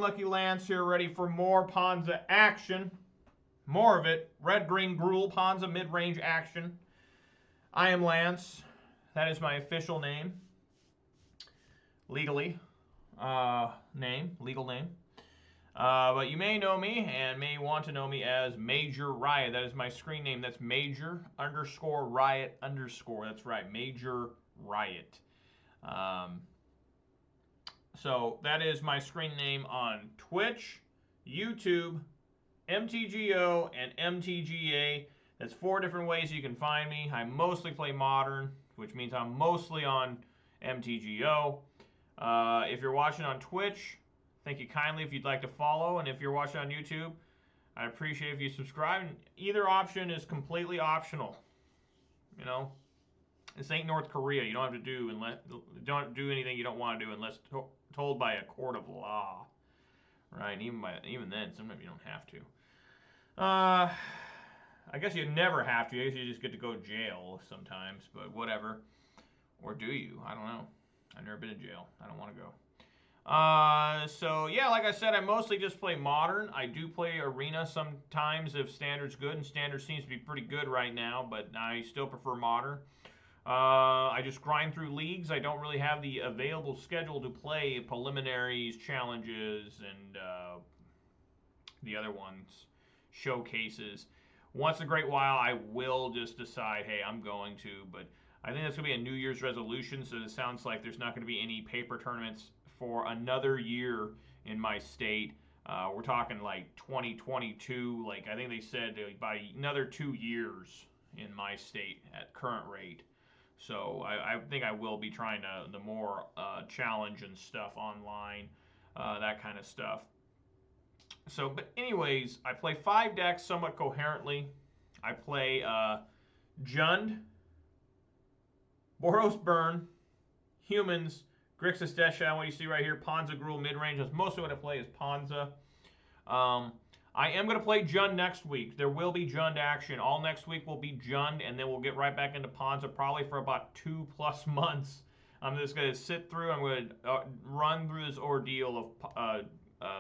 Lucky Lance here, ready for more Ponza action. More of it. Red, green, Gruul, Ponza, mid-range action. I am Lance. That is my official name. Legally. Legal name. But you may know me and may want to know me as Major Riot. That is my screen name. That's Major _ Riot _. That's right, Major Riot. So that is my screen name on Twitch, YouTube, MTGO, and MTGA. That's 4 different ways you can find me. I mostly play Modern, which means I'm mostly on MTGO. If you're watching on Twitch, thank you kindly if you'd like to follow. And if you're watching on YouTube, I'd appreciate if you subscribe. Either option is completely optional. You know, this ain't North Korea. You don't have to don't do anything you don't want to do unless told by a court of law, right? Even then, sometimes you don't have to. I guess you never have to. I guess you just get to go to jail sometimes, but whatever. Or do you? I don't know. I've never been to jail. I don't want to go. So yeah, like I said, I mostly just play Modern. I do play Arena sometimes if Standard's good, and Standard seems to be pretty good right now, but I still prefer Modern. I just grind through leagues. I don't really have the available schedule to play preliminaries, challenges, and the other ones, showcases. Once in a great while, I will just decide, hey, I'm going to, but I think that's going to be a New Year's resolution, so it sounds like there's not going to be any paper tournaments for another year in my state. We're talking like 2022, like I think they said by another 2 years in my state at current rate. So I think I will be trying the more challenge and stuff online, that kind of stuff. So, but anyways, I play 5 decks somewhat coherently. I play Jund, Boros Burn, Humans, Grixis Death Shadow, what you see right here, Ponza, Gruul, mid-range. That's mostly what I play is Ponza. I am going to play Jund next week. There will be Jund action. All next week will be Jund, and then we'll get right back into Ponza probably for about 2+ months. I'm just going to sit through. I'm going to run through this ordeal of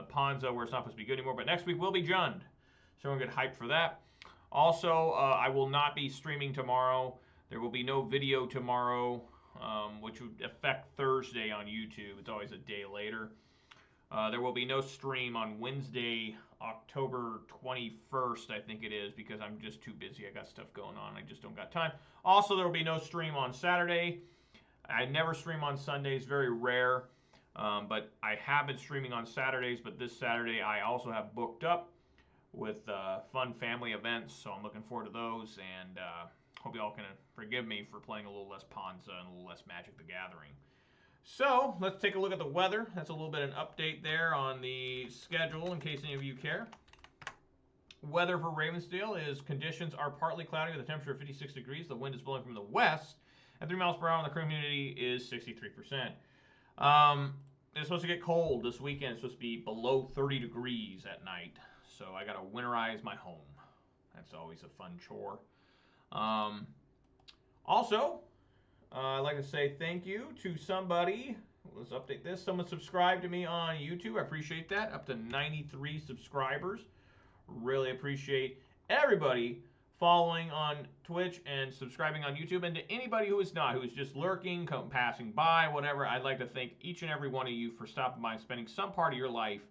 Ponza where it's not supposed to be good anymore. But next week will be Jund. So we're going to get hyped for that. Also, I will not be streaming tomorrow. There will be no video tomorrow, which would affect Thursday on YouTube. It's always a day later. There will be no stream on Wednesday, October 21st, I think it is, because I'm just too busy. I got stuff going on. I just don't got time. Also, there will be no stream on Saturday. I never stream on Sundays, very rare. But I have been streaming on Saturdays, but this Saturday I also have booked up with fun family events, so I'm looking forward to those, and hope you all can forgive me for playing a little less Ponza and a little less Magic the Gathering. So, let's take a look at the weather. That's a little bit of an update there on the schedule in case any of you care. Weather for Ravensdale is conditions are partly cloudy with a temperature of 56 degrees. The wind is blowing from the west at 3 miles per hour, and the current humidity is 63%. It's supposed to get cold this weekend. It's supposed to be below 30 degrees at night. So I got to winterize my home. That's always a fun chore. Also, I'd like to say thank you to somebody. Let's update this. Someone subscribed to me on YouTube. I appreciate that. Up to 93 subscribers. Really appreciate everybody following on Twitch and subscribing on YouTube. And to anybody who is not, who is just lurking, passing by, whatever, I'd like to thank each and every one of you for stopping by and spending some part of your life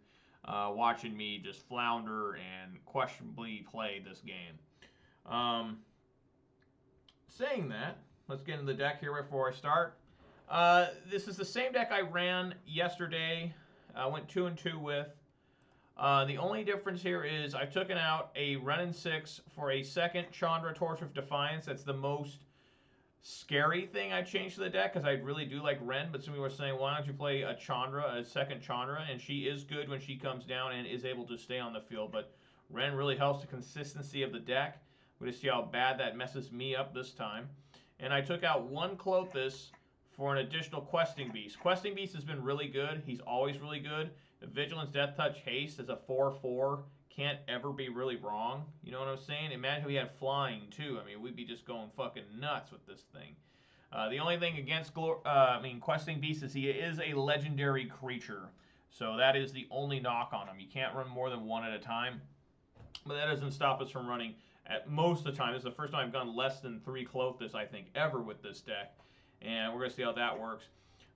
watching me just flounder and questionably play this game. Saying that, let's get into the deck here before I start. This is the same deck I ran yesterday. I went 2-2 with. The only difference here is I've taken out a Ren 6 for a second Chandra Torch of Defiance. That's the most scary thing I changed to the deck because I really do like Ren, but some people were saying, why don't you play a Chandra, a second Chandra? And she is good when she comes down and is able to stay on the field, but Ren really helps the consistency of the deck. We're going to see how bad that messes me up this time. And I took out one Klothys for an additional Questing Beast. Questing Beast has been really good. He's always really good. The Vigilance, Death Touch, Haste is a 4/4. Can't ever be really wrong. You know what I'm saying? Imagine if we had flying too. I mean, we'd be just going fucking nuts with this thing. The only thing against Questing Beast is he is a legendary creature. So that is the only knock on them. You can't run more than one at a time. But that doesn't stop us from running at most of the time. This is the first time I've gone less than 3 Clothis, I think, ever with this deck. And we're going to see how that works.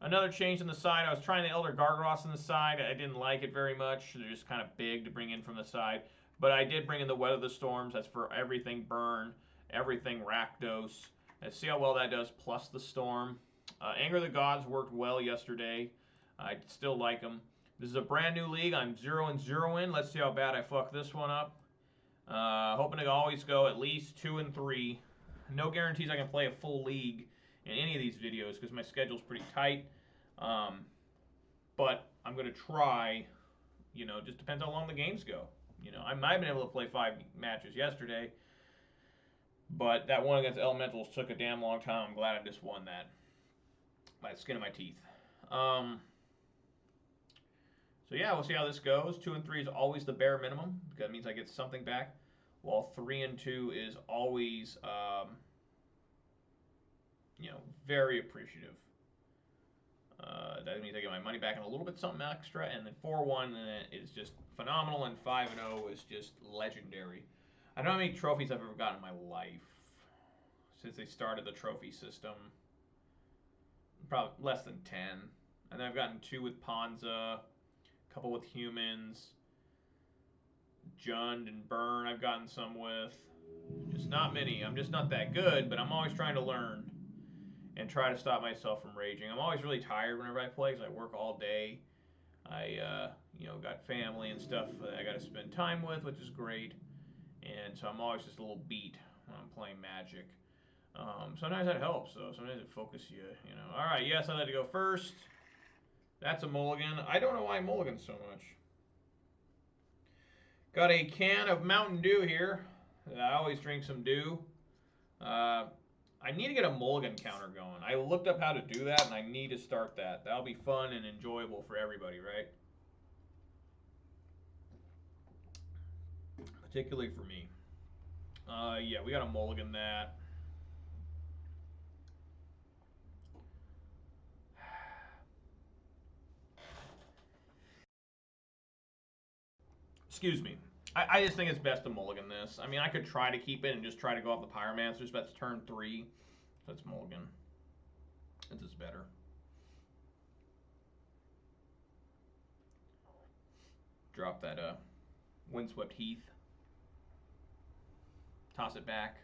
Another change on the side, I was trying the Elder Gargoyles on the side. I didn't like it very much. They're just kind of big to bring in from the side. But I did bring in the Weather the Storms. That's for everything Burn, everything Rakdos. Let's see how well that does, plus the Storm. Anger of the Gods worked well yesterday. I still like them. This is a brand new league. I'm 0-0 in. Let's see how bad I fuck this one up. Hoping to always go at least 2-3. No guarantees I can play a full league in any of these videos because my schedule's pretty tight. But I'm going to try. You know, just depends how long the games go. You know, I might have been able to play 5 matches yesterday. But that one against Elementals took a damn long time. I'm glad I just won that by the skin of my teeth. So yeah, we'll see how this goes. 2-3 is always the bare minimum. That means I get something back. While 3-2 is always, you know, very appreciative. That means I get my money back and a little bit something extra. And then 4-1 is just phenomenal, and 5-0 is just legendary. I don't know how many trophies I've ever gotten in my life since they started the trophy system. Probably less than 10. And then I've gotten 2 with Ponza. Couple with humans, Jund and Burn I've gotten some with. Just not many. I'm just not that good, but I'm always trying to learn and try to stop myself from raging. I'm always really tired whenever I play because I work all day. I, you know, got family and stuff that I got to spend time with, which is great. And so I'm always just a little beat when I'm playing Magic. Sometimes that helps, though. Sometimes it focuses you, you know. All right, yes, I had to go first. That's a mulligan. I don't know why I mulligan so much. Got a can of Mountain Dew here. I always drink some Dew. I need to get a mulligan counter going. I looked up how to do that, and I need to start that. That'll be fun and enjoyable for everybody, right? Particularly for me. Yeah, we got to mulligan that. Excuse me. I just think it's best to mulligan this. I mean, I could try to keep it and just try to go off the Pyromancers, but that's turn 3. So it's mulligan. This is better. Drop that Windswept Heath. Toss it back.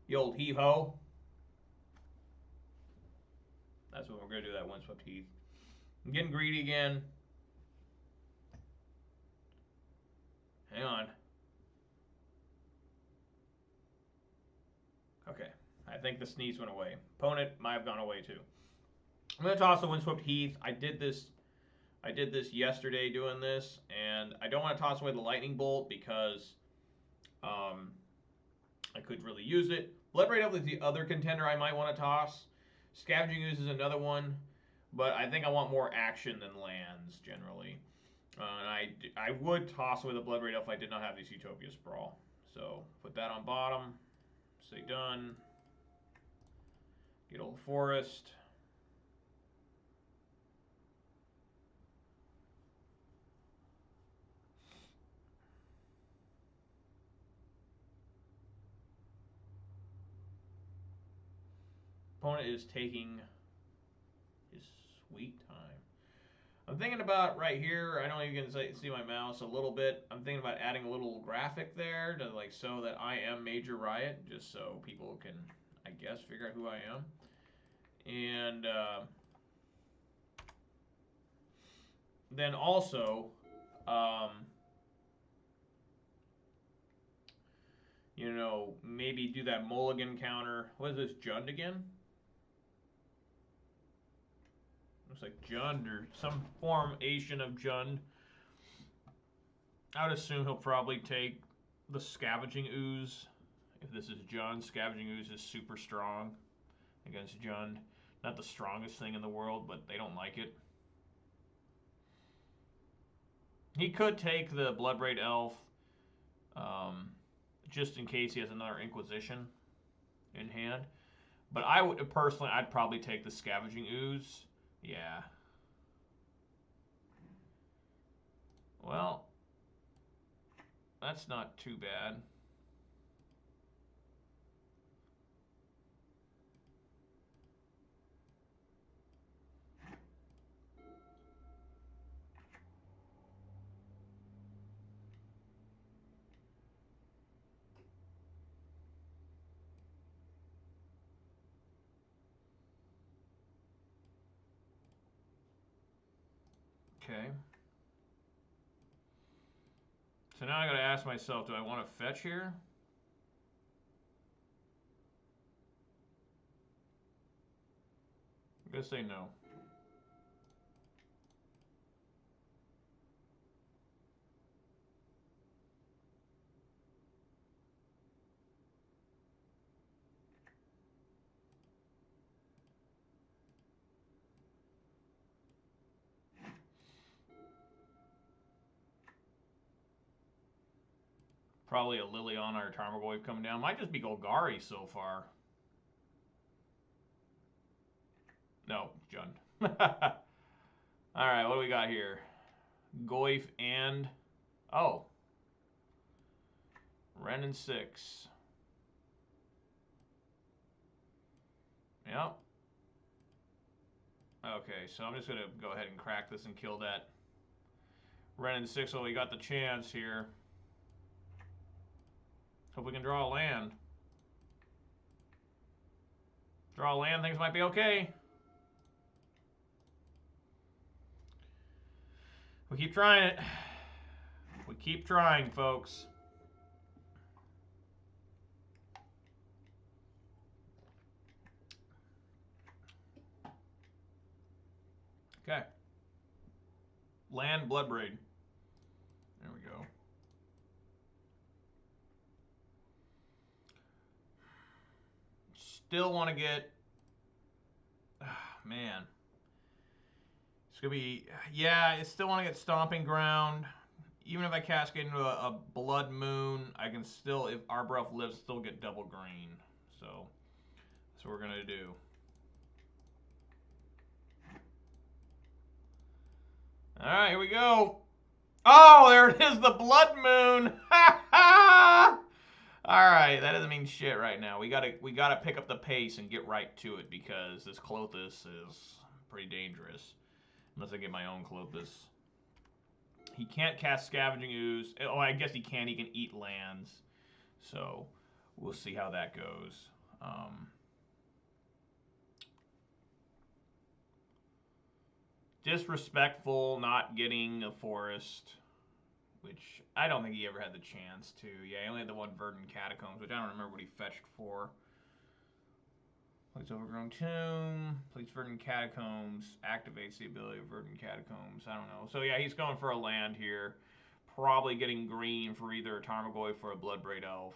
The old heave-ho. That's what we're going to do, that Windswept Heath. I'm getting greedy again. Hang on. Okay. I think the sneeze went away. Opponent might have gone away too. I'm going to toss the Windswept Heath. I did this yesterday doing this, and I don't want to toss away the Lightning Bolt because I could really use it. Blood-Ray Elf is the other contender I might want to toss. Scavenging Ooze is another one, but I think I want more action than lands generally. I would toss away the Blood-Ray Elf if I did not have this Utopia Sprawl. So put that on bottom. Say done. Get Old Forest. Opponent is taking his sweet time. I'm thinking about right here, I don't even see my mouse a little bit. I'm thinking about adding a little graphic there to like so that I am Major Riot, just so people can, I guess, figure out who I am. And then also, you know, maybe do that mulligan counter. What is this, Jund again? Looks like Jund or some formation of Jund. I would assume he'll probably take the Scavenging Ooze. If this is Jund, Scavenging Ooze is super strong against Jund. Not the strongest thing in the world, but they don't like it. He could take the Blood-Braid Elf just in case he has another Inquisition in hand. But I would personally, I'd probably take the Scavenging Ooze. Yeah. Well, that's not too bad. Okay. So now I gotta ask myself, do I want to fetch here? I'm gonna say no. Probably a Liliana or Tarmogoyf coming down. Might just be Golgari so far. No, Jund. Alright, what do we got here? Goyf and... Oh. Ren and 6. Yep. Okay, so I'm just going to go ahead and crack this and kill that Ren and 6 while we got the chance here. Hope we can draw a land. Draw a land, things might be okay. We keep trying it. We keep trying, folks. Okay. Land Bloodbraid. There we go. Still want to get... man. It's going to be... yeah, I still want to get Stomping Ground. Even if I cascade into a Blood Moon, I can still, if Arbroath lives, still get double green. So, that's what we're going to do. Alright, here we go. Oh, there it is, the Blood Moon. Ha ha! Alright, that doesn't mean shit right now. We gotta pick up the pace and get right to it because this Klothys is pretty dangerous. Unless I get my own Klothys. He can't cast Scavenging Ooze. Oh, I guess he can. He can eat lands. So, we'll see how that goes. Disrespectful not getting a forest, which I don't think he ever had the chance to. Yeah, he only had the one Verdant Catacombs, which I don't remember what he fetched for. Plays Overgrown Tomb, plays Verdant Catacombs, activates the ability of Verdant Catacombs. I don't know. So yeah, he's going for a land here. Probably getting green for either a Tarmogoyf or a Bloodbraid Elf.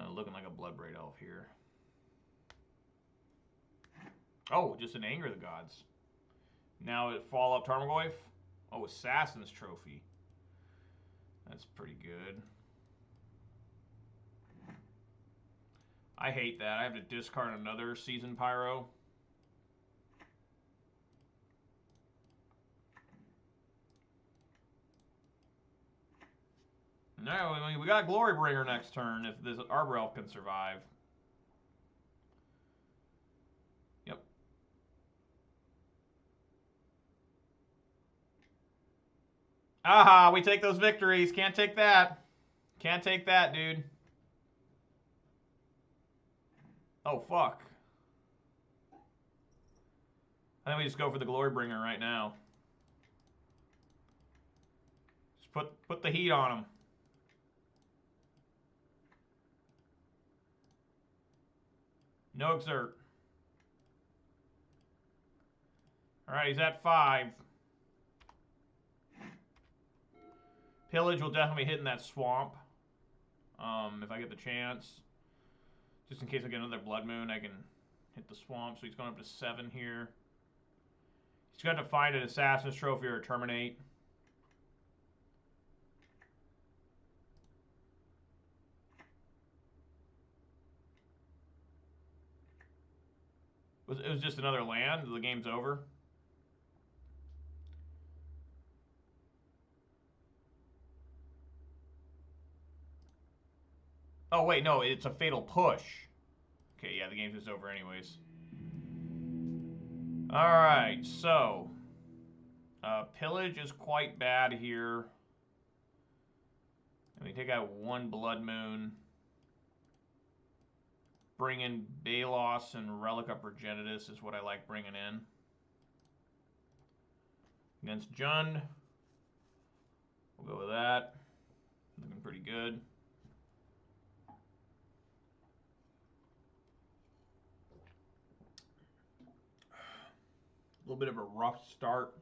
Looking like a Bloodbraid Elf here. Oh, just an Anger of the Gods. Now it Fall Up Tarmogoyf. Oh, Assassin's Trophy. That's pretty good. I hate that. I have to discard another Seasoned Pyro. No, I mean, we got Glorybringer next turn if this Arbor Elf can survive. Yep. Aha, we take those victories. Can't take that. Can't take that, dude. Oh, fuck. I think we just go for the Glorybringer right now. Just put the heat on him. No exert. Alright, he's at 5. Pillage will definitely hit in that swamp. If I get the chance. Just in case I get another Blood Moon, I can hit the swamp. So he's going up to 7 here. He's going to find an Assassin's Trophy or a Terminate. It was just another land? The game's over? Oh, wait, no, it's a fatal push. Okay, yeah, the game's just over anyways. Alright, so... pillage is quite bad here. And we take out one Blood Moon. Bring in Balos and Relic of Progenitus is what I like bringing in. Against Jund. We'll go with that. Looking pretty good. A little bit of a rough start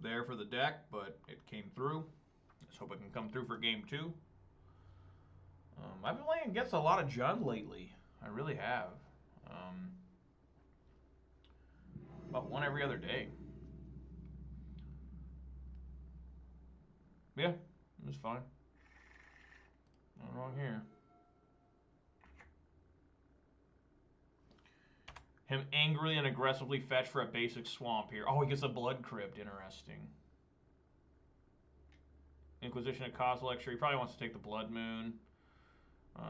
there for the deck, but it came through. Let's hope it can come through for game 2. I've been playing against a lot of Jund lately. I really have. About one every other day. Yeah, it was fine. Nothing wrong here. Him angrily and aggressively fetch for a basic swamp here. Oh, he gets a Blood Crypt. Interesting. Inquisition of Cosmic Lecture. He probably wants to take the Blood Moon.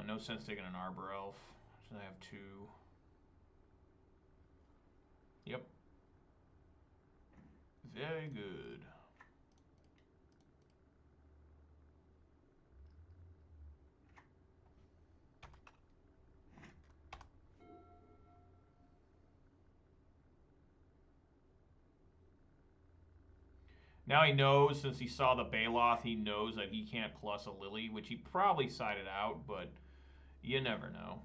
No sense taking an Arbor Elf. So I have 2. Yep. Very good. Now he knows, since he saw the Baloth, he knows that he can't plus a Lily, which he probably sided out, but you never know.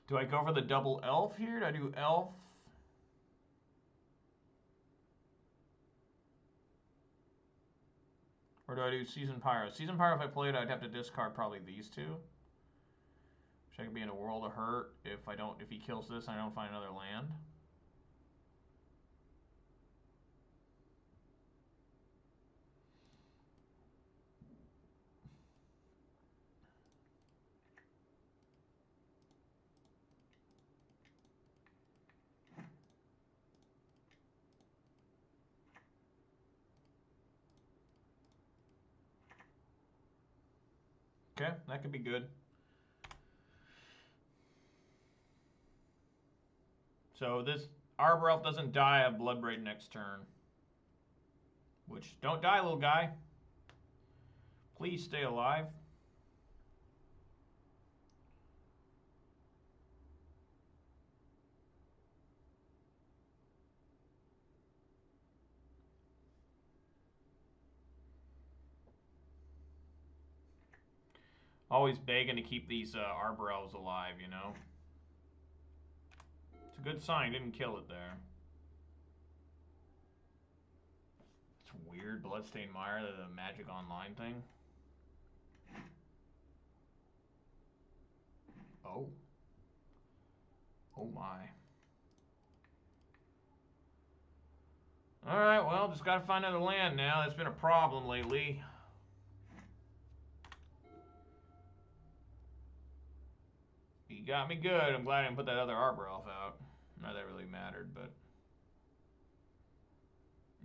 Do I go for the double elf here? Do I do elf? Or do I do Seasoned Pyro? Seasoned Pyro, if I played, I'd have to discard probably these 2. Which I could be in a world of hurt if he kills this and I don't find another land. Okay, that could be good. So this Arbor Elf doesn't die of Bloodbraid next turn. Which, don't die, little guy. Please stay alive. Always begging to keep these Arbor Elves alive, you know. It's a good sign, didn't kill it there. It's weird, Bloodstained Mire, the Magic Online thing. Oh. Oh my. Alright, well, just gotta find another land now. That's been a problem lately. He got me good. I'm glad I didn't put that other Arbor Elf out. Not that really mattered, but...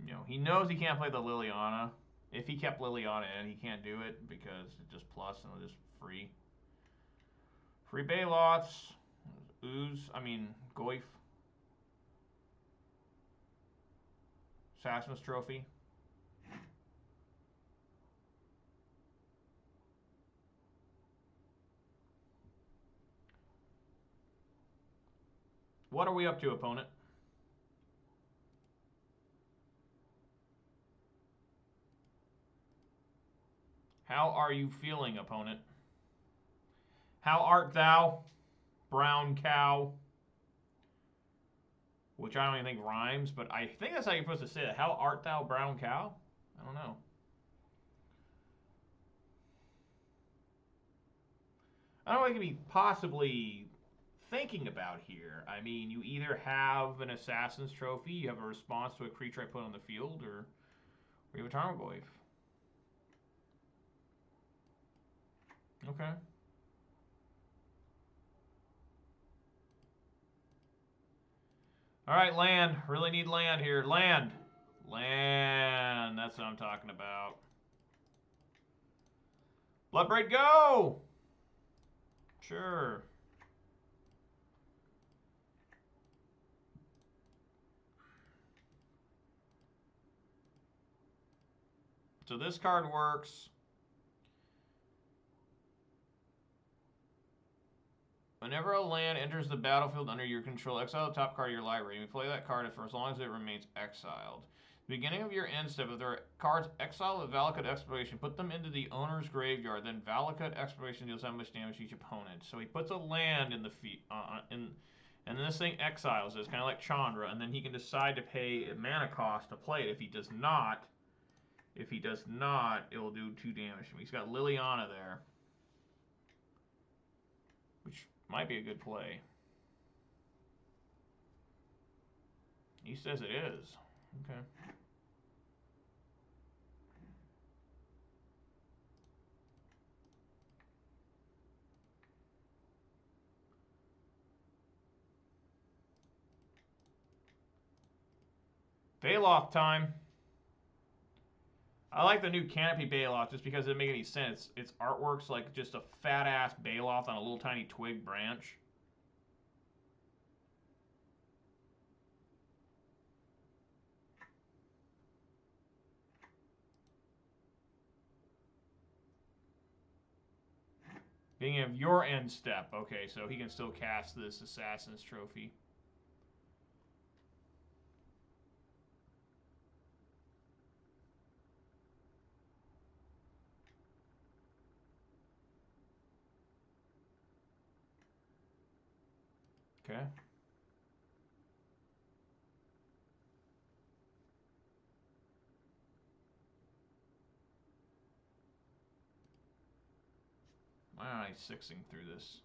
You know, he knows he can't play the Liliana. If he kept Liliana in, he can't do it because it's just plus and it's just free. Free Baloths. Goyf. Sassmus Trophy. What are we up to, opponent? How are you feeling, opponent? How art thou, brown cow? which I don't even think rhymes, but I think that's how you're supposed to say it. How art thou, brown cow? I don't know. I don't know what you could be possibly thinking about here. I mean, you either have an Assassin's Trophy, you have a response to a creature I put on the field, or you have a Tarmogoyf. Okay. All right, land. Really need land here. Land. Land. That's what I'm talking about. Bloodbraid, go! Sure. So this card works. Whenever a land enters the battlefield under your control, exile the top card of your library. You play that card for as long as it remains exiled. The beginning of your end step, if there are cards exiled with Valakut Exploration, put them into the owner's graveyard. Then Valakut Exploration deals that much damage to each opponent. So he puts a land in the and then this thing exiles it. It's kind of like Chandra, and then he can decide to pay a mana cost to play it. If he does not, it will do 2 damage. He's got Liliana there, which might be a good play. He says it is. Okay. Baloth time. I like the new Canopy Baloth just because it doesn't make any sense. Its artwork's like just a fat-ass Baloth on a little tiny twig branch. Beginning of your end step. Okay, so he can still cast this Assassin's Trophy. Okay. Why am I 6ing through this?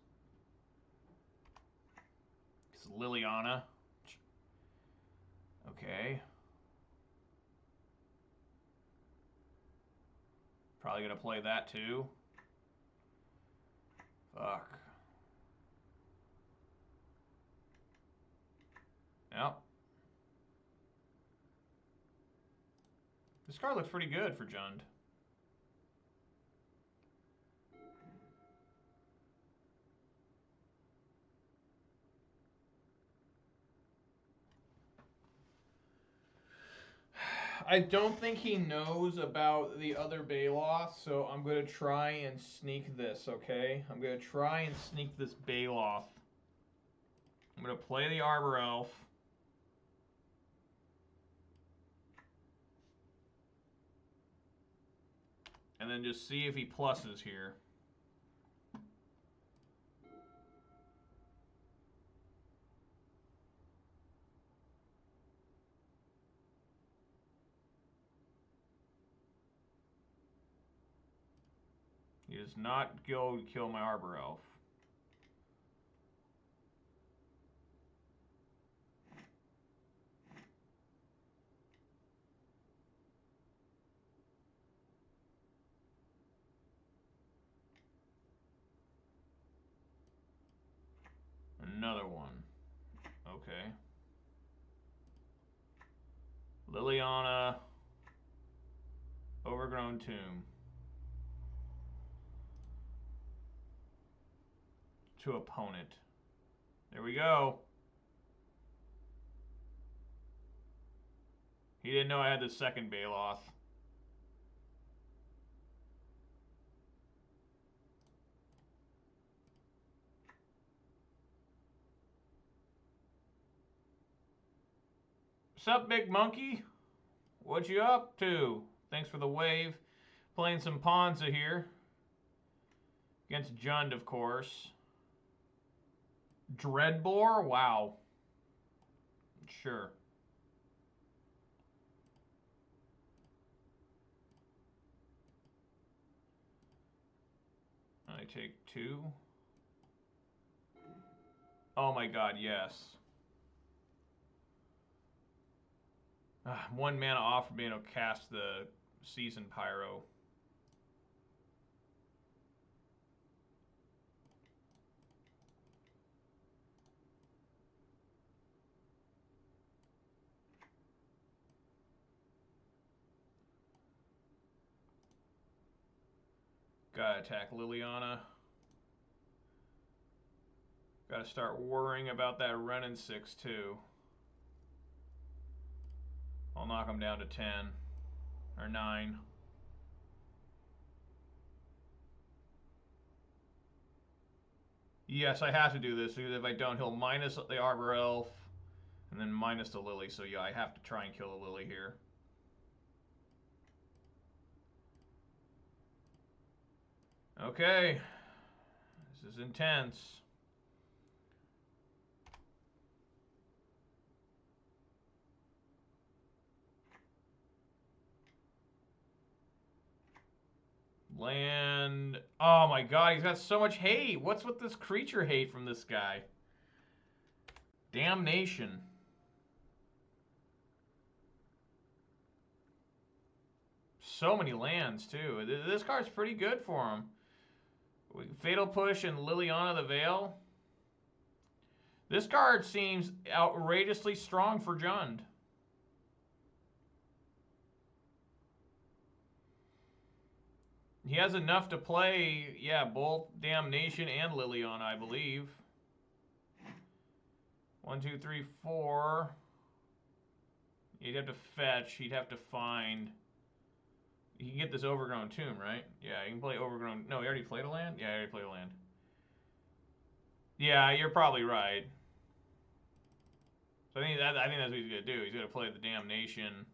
It's Liliana. Okay. Probably gonna play that too. Fuck. Yep. This card looks pretty good for Jund. I don't think he knows about the other Baloth, so I'm going to try and sneak this, okay? I'm going to try and sneak this Baloth. I'm going to play the Arbor Elf. And then just see if he pluses here. He does not go to kill my Arbor Elf. Another one. Okay. Liliana. Overgrown Tomb. To opponent. There we go. He didn't know I had the second Baloth. Sup, big monkey? What you up to? Thanks for the wave. Playing some Ponza here. Against Jund, of course. Dreadbore? Wow. Sure. I take 2. Oh my god, yes. 1 mana off from being able to cast the Season Pyro. Gotta attack Liliana. Gotta start worrying about that Renin 6 too. I'll knock him down to 10 or 9. Yes, I have to do this because if I don't, he'll minus the Arbor Elf and then minus the Lily. So yeah, I have to try and kill the Lily here. Okay, this is intense. Land. Oh my god, he's got so much hate. What's with this creature hate from this guy? Damnation. So many lands, too. This card's pretty good for him. Fatal Push and Liliana the Veil. This card seems outrageously strong for Jund. He has enough to play, yeah, both Damnation and Liliana, I believe. 1, 2, 3, 4. He'd have to fetch. He'd have to find. He can get this Overgrown Tomb, right? Yeah, he can play Overgrown. No, he already played a land? Yeah, he already played a land. Yeah, you're probably right. So I think that's what he's going to do. He's going to play the Damnation.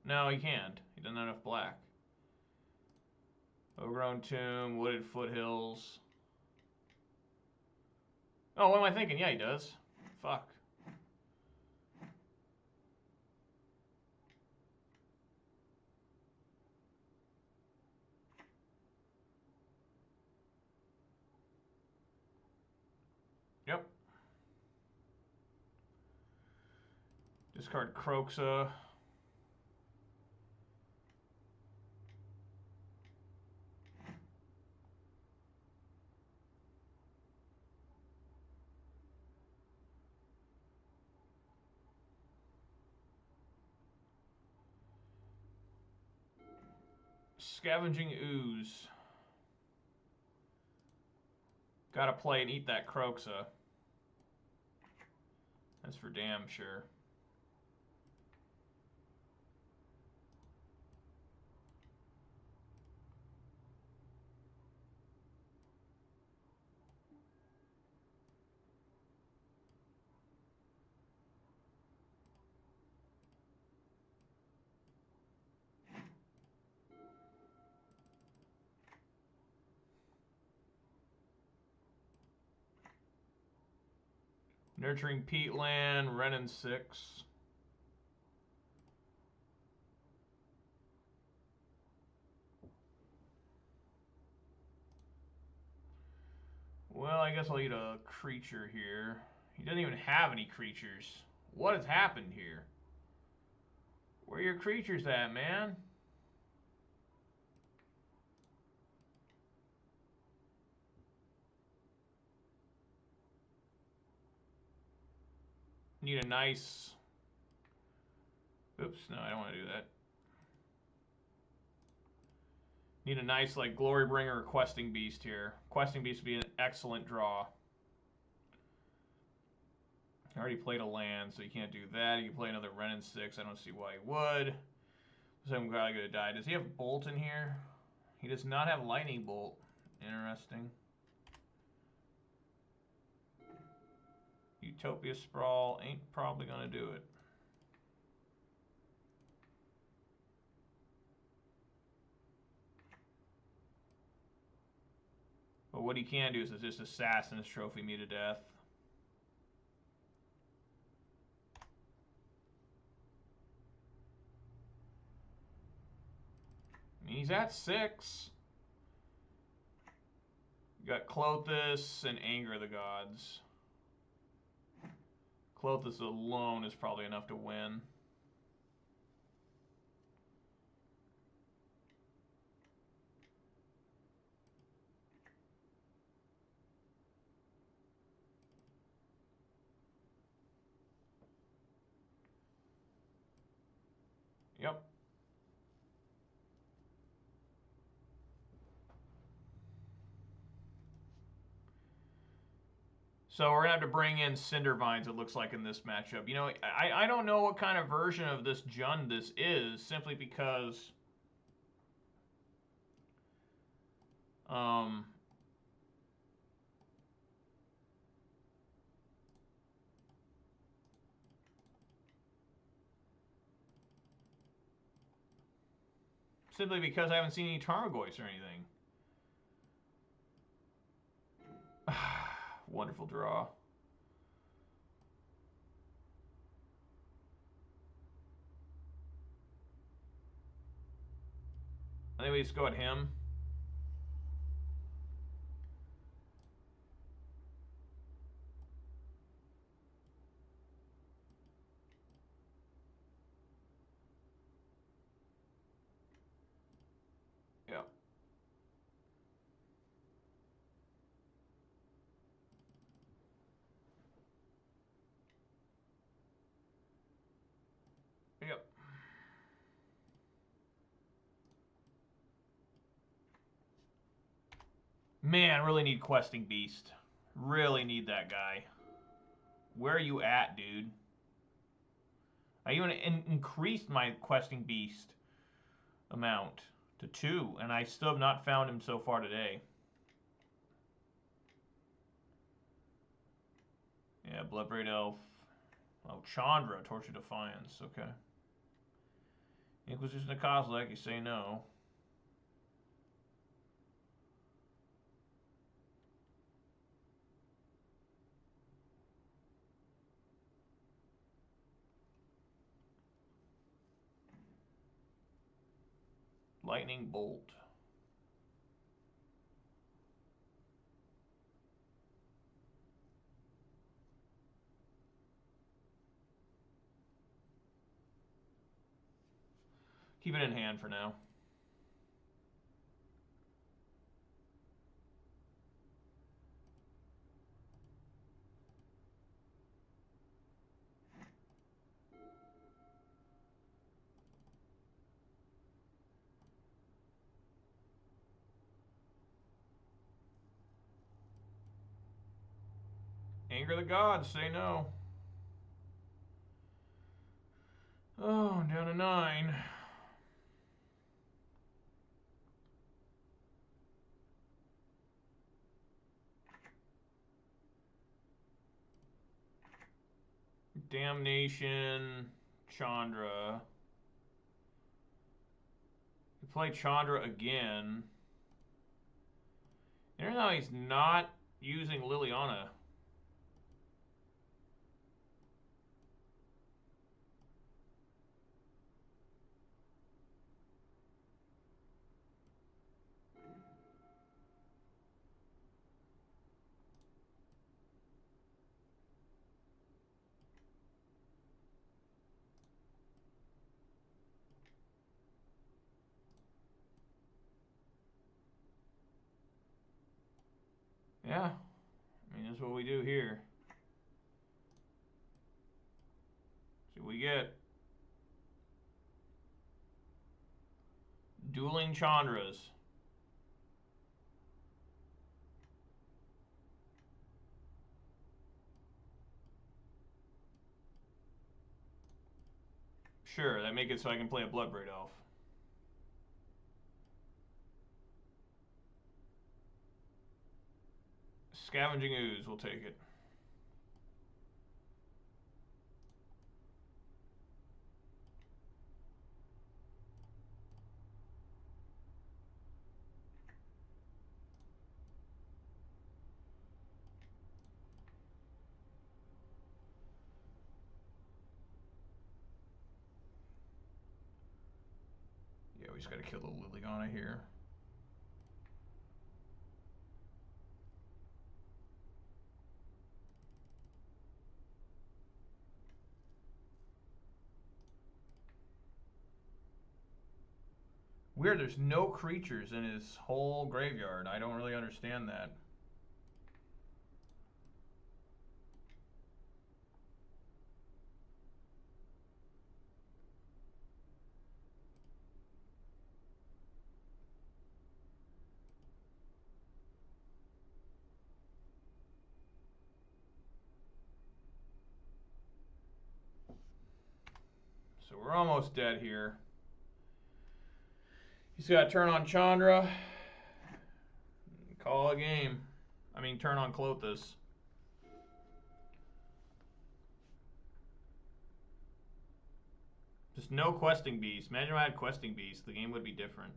No, he can't. He doesn't have enough black. Overgrown Tomb, Wooded Foothills. Oh, what am I thinking? Yeah, he does. Fuck. Yep. Discard Croxa. Scavenging Ooze. Gotta play and eat that Croxa. That's for damn sure. Nurturing Peatland, Renin 6. Well, I guess I'll eat a creature here. He doesn't even have any creatures. What has happened here? Where are your creatures at, man? Need a nice... Oops, no, I don't want to do that. Need a nice, like, Glorybringer or Questing Beast here. Questing Beast would be an excellent draw. I already played a land, so you can't do that. You can play another Renin 6. I don't see why he would. So I'm probably going to die. Does he have Bolt in here? He does not have Lightning Bolt. Interesting. Utopia Sprawl ain't probably going to do it. But what he can do is just Assassin's Trophy me to death. He's at 6. You got Clothis and Anger of the Gods. Clothis alone is probably enough to win. Yep. So we're going to have to bring in Cindervines, it looks like, in this matchup. You know, I don't know what kind of version of this Jund this is, simply because... simply because I haven't seen any Tarmogoyfs or anything. Wonderful draw. I think we just go at him. Yeah. Yep. Man, really need Questing Beast. Really need that guy. Where are you at, dude? I even increased my Questing Beast amount to 2, and I still have not found him so far today. Yeah, Bloodbraid Elf. Oh, Chandra, Torch of Defiance. Okay. Inquisition of Kozilek, you say no. Lightning Bolt. Keep it in hand for now. Anger the Gods, say no. Oh, down to 9. Damnation, Chandra. You play Chandra again. You know how he's not using Liliana. Yeah, I mean, that's what we do here. See what we get. Dueling Chandras. Sure, that make it so I can play a Bloodbraid Elf. Scavenging Ooze, we'll take it. Yeah, we we just got to kill the Liliana here. Weird, there's no creatures in his whole graveyard. I don't really understand that. So we're almost dead here. He's got to turn on Chandra. Call a game. I mean, turn on Klothys. Just no questing beast. Imagine if I had questing beast. The game would be different.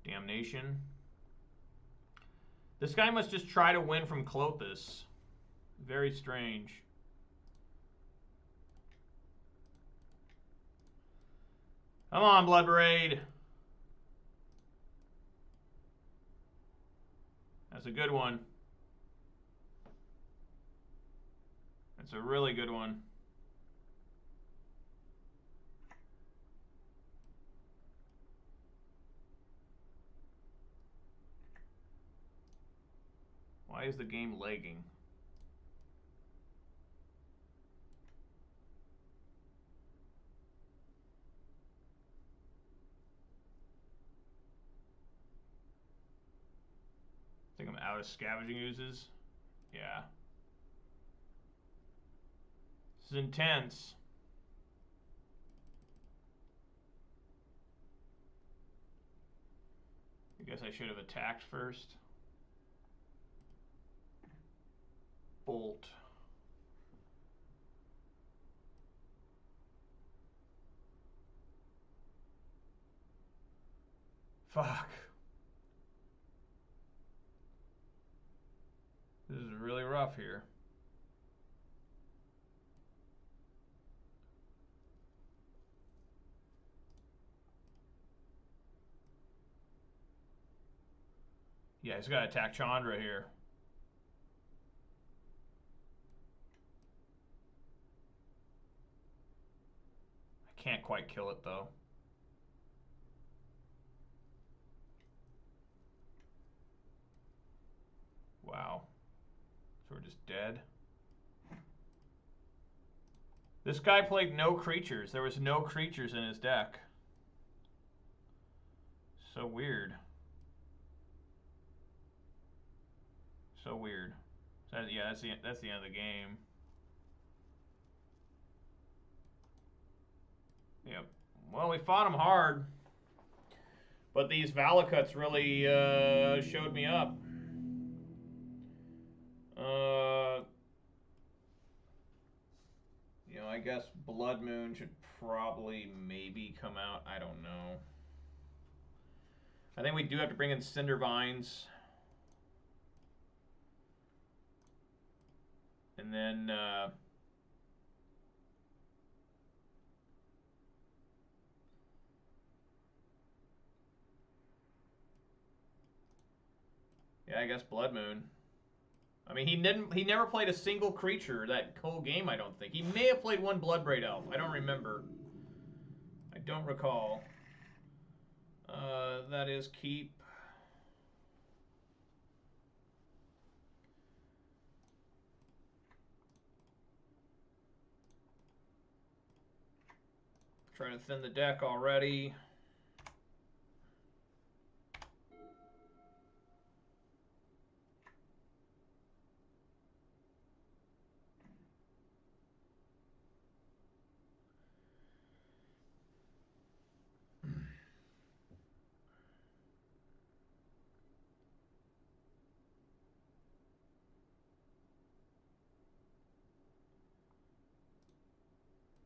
Damnation. This guy must just try to win from Klothys. Very strange. Come on, Blood Parade. That's a good one. That's a really good one. Why is the game lagging? I think I'm out of scavenging oozes. Yeah. This is intense. I guess I should have attacked first. Bolt. Fuck. This is really rough here. Yeah, he's got to attack Chandra here. I can't quite kill it, though. Wow. So we're just dead. This guy played no creatures. There was no creatures in his deck. So weird. So weird. So, yeah, that's the end of the game. Yep. Well, we fought him hard, but these Valakuts really showed me up. You know, I guess Blood Moon should probably maybe come out. I don't know. I think we do have to bring in Cinder Vines. And then yeah, I guess Blood Moon. I mean, he never played a single creature that whole game, I don't think. He may have played one Bloodbraid Elf. I don't remember. I don't recall. That is keep. Trying to thin the deck already.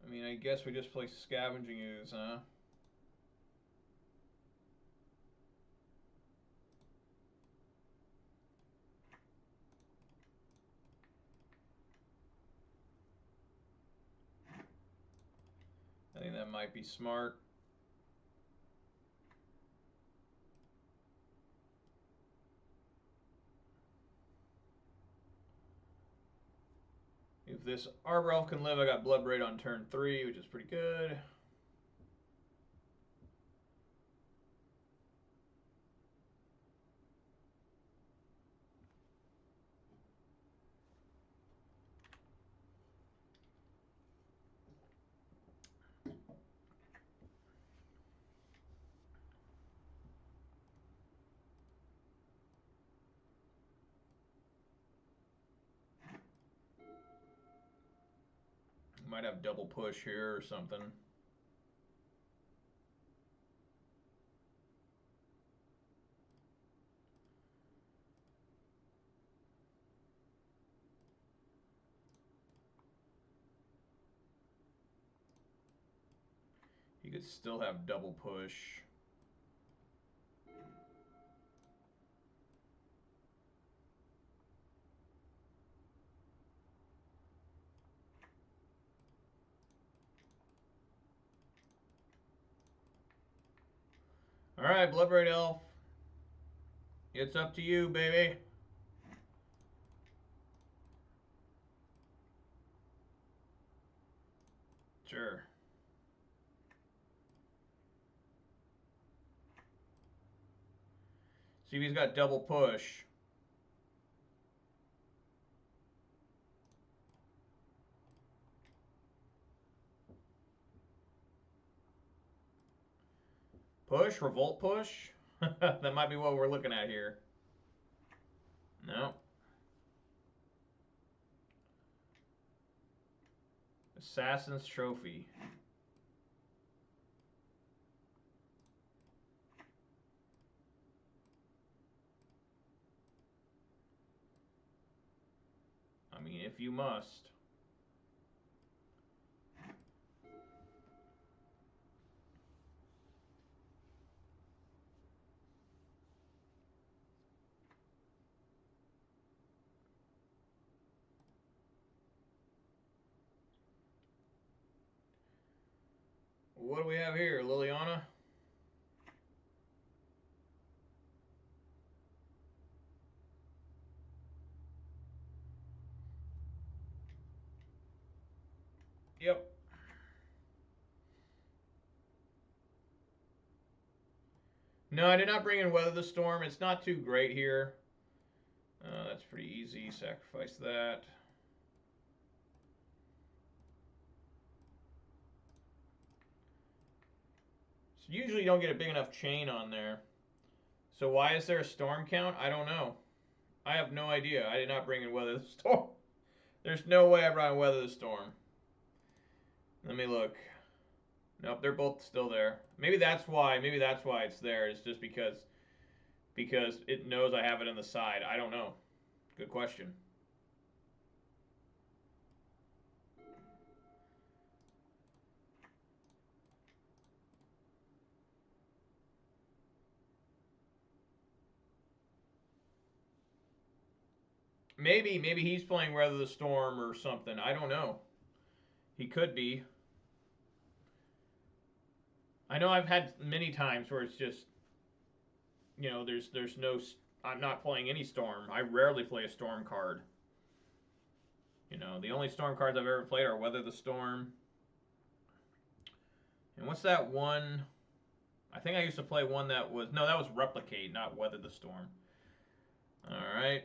I mean, I guess we just play Scavenging Ooze, huh? That might be smart. If this Arbor Elf can live, I got Bloodbraid on turn 3, which is pretty good. Might have double push here or something. You could still have double push. All right, Bloodbraid Elf. It's up to you, baby. Sure. See if he's got double push. Push, revolt push? That might be what we're looking at here. No. Assassin's Trophy. I mean, if you must. What do we have here, Liliana? Yep. No, I did not bring in Weather the Storm. It's not too great here. That's pretty easy. Sacrifice that. So usually you don't get a big enough chain on there. So why is there a storm count? I don't know. I have no idea. I did not bring in Weather the Storm. There's no way I brought in Weather the Storm. Let me look. Nope, they're both still there. Maybe that's why. Maybe that's why it's there. It's just because it knows I have it on the side. I don't know. Good question. Maybe he's playing Weather the Storm or something. I don't know. He could be. I know I've had many times where it's just, you know, there's no, I'm not playing any Storm. I rarely play a Storm card. You know, the only Storm cards I've ever played are Weather the Storm. And what's that one? I think I used to play one that was, no, that was Replicate, not Weather the Storm. All right.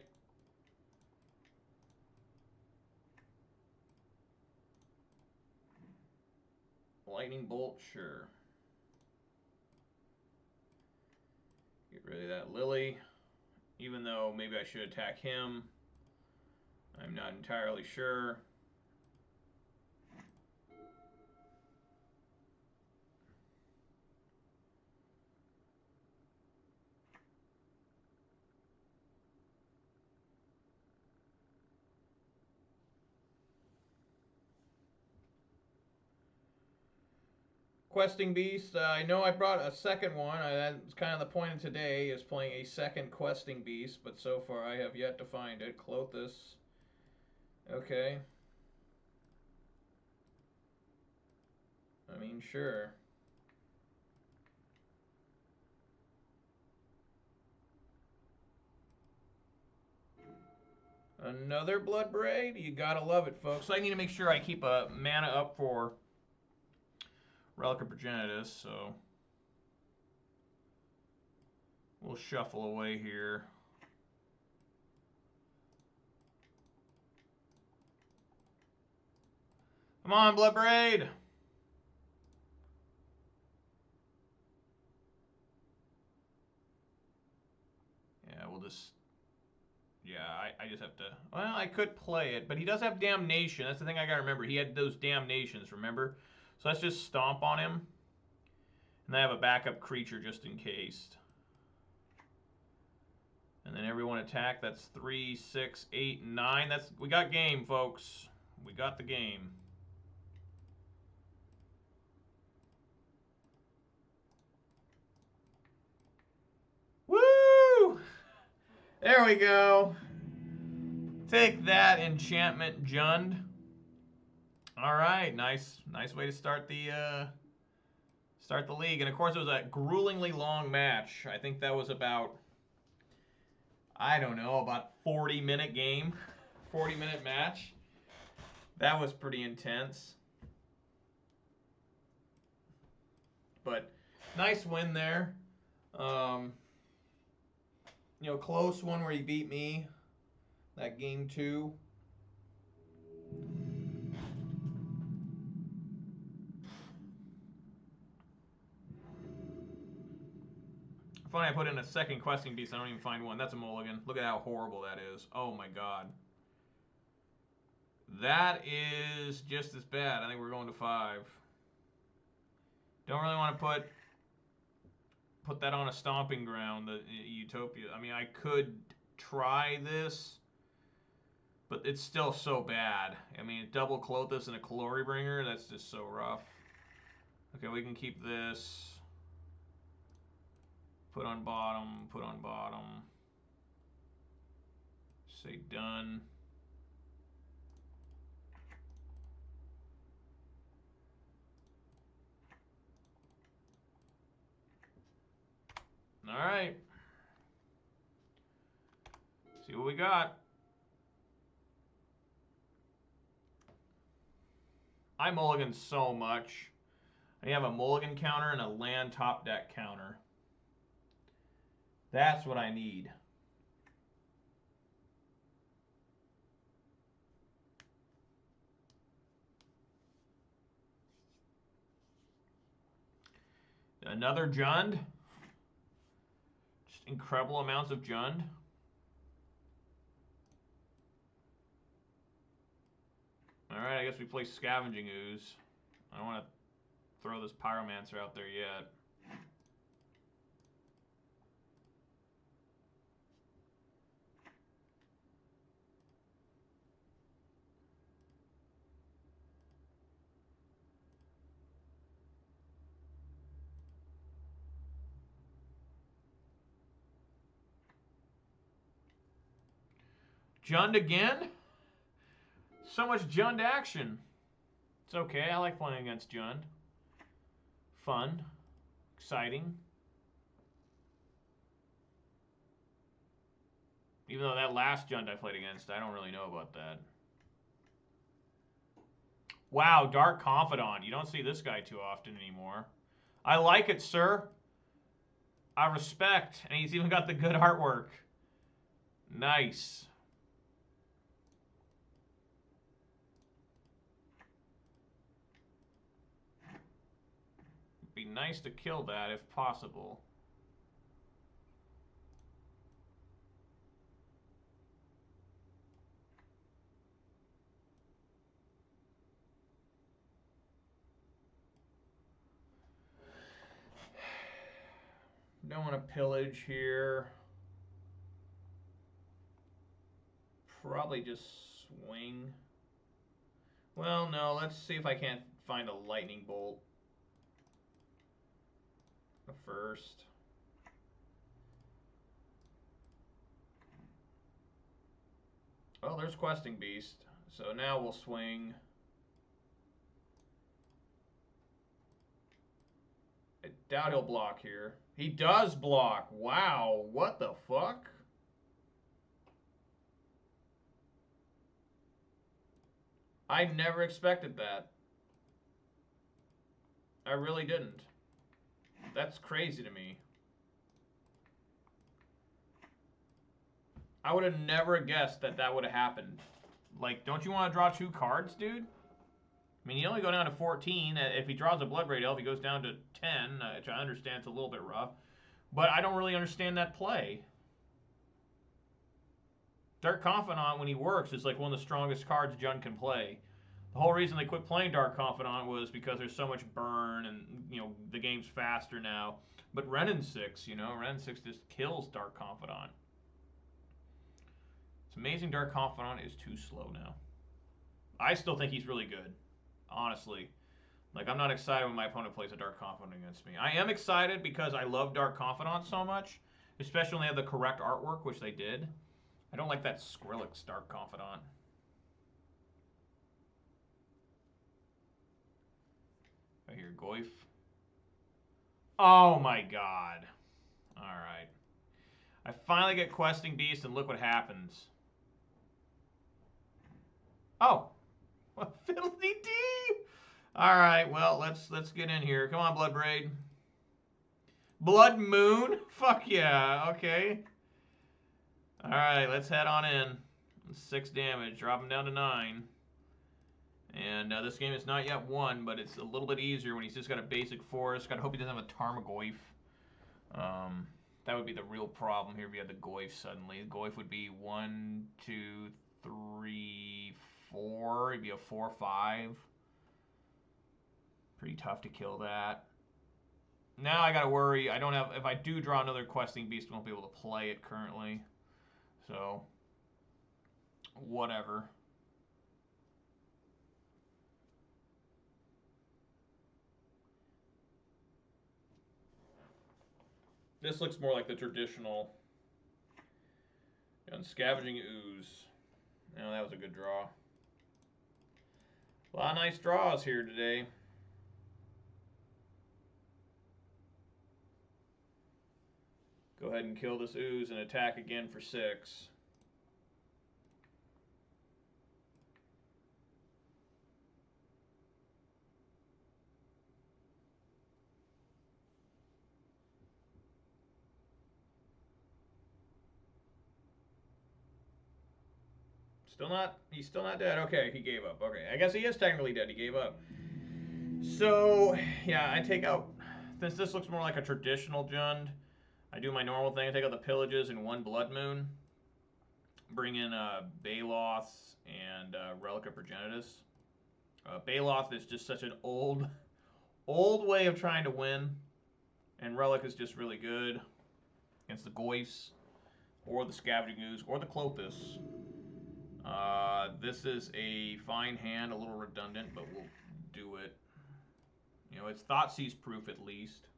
Lightning Bolt, sure. Get rid of that Lily. Even though maybe I should attack him. I'm not entirely sure. Questing Beast, I know I brought a second one. That's kind of the point of today, is playing a second Questing Beast, but so far I have yet to find it. Clothis. Okay. I mean, sure. Another Blood Braid? You gotta love it, folks. I need to make sure I keep a mana up for Relic of Progenitus, so we'll shuffle away here. Come on, Blood Braid! Yeah, we'll just... Yeah, I just have to... Well, I could play it, but he does have Damnation. That's the thing I gotta remember. He had those Damnations, remember? So let's just stomp on him. And I have a backup creature just in case. And then everyone attack. That's 3, 6, 8, 9. We got game, folks. We got the game. Woo! There we go. Take that, Enchantment Jund. All right, nice way to start the league. And of course, it was a gruelingly long match. I think that was about, I don't know, about 40-minute game, 40-minute match. That was pretty intense. But nice win there. You know, close one where he beat me. That game 2. Funny, I put in a second questing beast. I don't even find one. That's a mulligan. Look at how horrible that is. Oh my god. That is just as bad. I think we're going to 5. Don't really want to put that on a stomping ground, the Utopia. I mean, I could try this, but it's still so bad. I mean, double Clothis and a Glory Bringer, that's just so rough. Okay, we can keep this. Put on bottom, put on bottom. Say done. All right. See what we got. I mulligan so much. I have a mulligan counter and a land top deck counter. That's what I need. Another Jund. Just incredible amounts of Jund. Alright, I guess we play Scavenging Ooze. I don't want to throw this Pyromancer out there yet. Jund again? So much Jund action. It's okay, I like playing against Jund. Fun. Exciting. Even though that last Jund I played against, I don't really know about that. Wow, Dark Confidant. You don't see this guy too often anymore. I like it, sir. I respect. And he's even got the good artwork. Nice. It'd be nice to kill that if possible. Don't want to pillage here. Probably just swing. Well, no, let's see if I can't find a lightning bolt. The first. Oh, there's Questing Beast. So now we'll swing. Doubt he'll block here. He does block. Wow, what the fuck? I never expected that. I really didn't. That's crazy to me. I would have never guessed that that would have happened. Like, don't you want to draw 2 cards, dude? I mean, you only go down to 14. If he draws a Blood Braid Elf, he goes down to 10, which I understand it's a little bit rough. But I don't really understand that play. Dark Confidant, when he works, is like one of the strongest cards Jund can play. The whole reason they quit playing Dark Confidant was because there's so much burn and, you know, the game's faster now. But Renin 6, you know, Renin 6 just kills Dark Confidant. It's amazing Dark Confidant is too slow now. I still think he's really good, honestly. Like, I'm not excited when my opponent plays a Dark Confidant against me. I am excited because I love Dark Confidant so much, especially when they have the correct artwork, which they did. I don't like that Skrillex Dark Confidant. Right here, Goyf. Oh my god. Alright. I finally get Questing Beast, and look what happens. Oh. Fiddly dee! Alright, well, let's get in here. Come on, Blood Braid. Blood Moon? Fuck yeah, okay. Alright, let's head on in. 6 damage, drop him down to 9. And this game is not yet won, but it's a little bit easier when he's just got a basic forest. Gotta hope he doesn't have a Tarmogoyf. That would be the real problem here if he had the Goyf suddenly. The Goyf would be 1, 2, 3, 4. It'd be a 4-5. Pretty tough to kill that. Now I gotta worry. I don't have. If I do draw another Questing Beast, I won't be able to play it currently. So, whatever. This looks more like the traditional Scavenging Ooze. Now that was a good draw. A lot of nice draws here today. Go ahead and kill this Ooze and attack again for 6. He's still not dead. Okay, he gave up. Okay, I guess he is technically dead. He gave up. So, yeah, I take out, since this looks more like a traditional Jund, I do my normal thing. I take out the Pillages and 1 Blood Moon. Bring in Baloth and Relic of Progenitus. Baloth is just such an old way of trying to win. And Relic is just really good against the Goyfs, or the Scavenging Ooze, or the Clothis. This is a fine hand, a little redundant, but we'll do it. You know, it's Thoughtseize proof at least.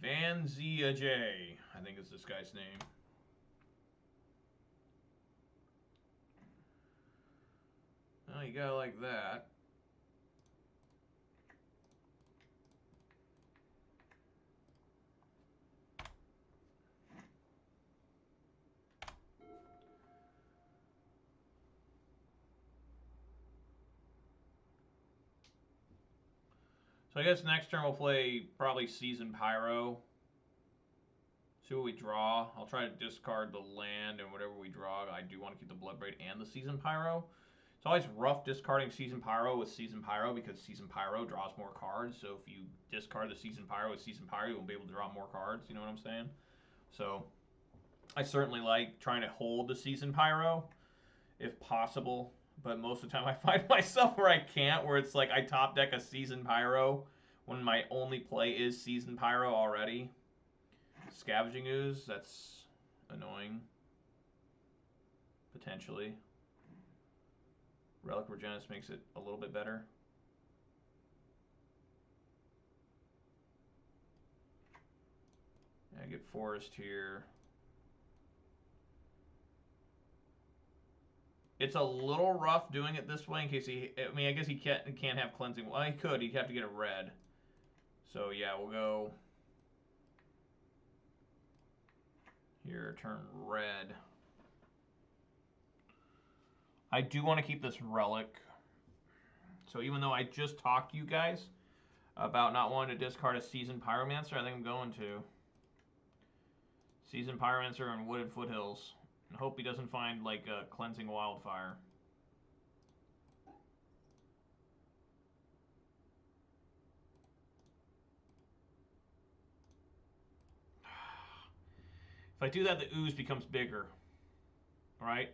Vanzia J, I think is this guy's name. Oh, you gotta like that. So I guess next turn we'll play probably Season Pyro. See what we draw. I'll try to discard the land and whatever we draw. I do want to keep the Blood Braid and the Season Pyro. It's always rough discarding Season Pyro with Season Pyro because Season Pyro draws more cards. So if you discard the Season Pyro with Season Pyro, you won't be able to draw more cards. You know what I'm saying? So I certainly like trying to hold the Season Pyro if possible. But most of the time I find myself where I can't, where it's like I top deck a Season Pyro when my only play is Season Pyro already. Scavenging Ooze, that's annoying. Potentially. Relic Regenis makes it a little bit better. I get Forest here. It's a little rough doing it this way in case he... I mean, I guess he can't have cleansing. Well, he could. He'd have to get a red. So, yeah, we'll go... Here, turn red. I do want to keep this relic. So even though I just talked to you guys about not wanting to discard a Seasoned Pyromancer, I think I'm going to. Seasoned Pyromancer and Wooded Foothills. And hope he doesn't find, like, a Cleansing Wildfire. If I do that, the ooze becomes bigger. Right?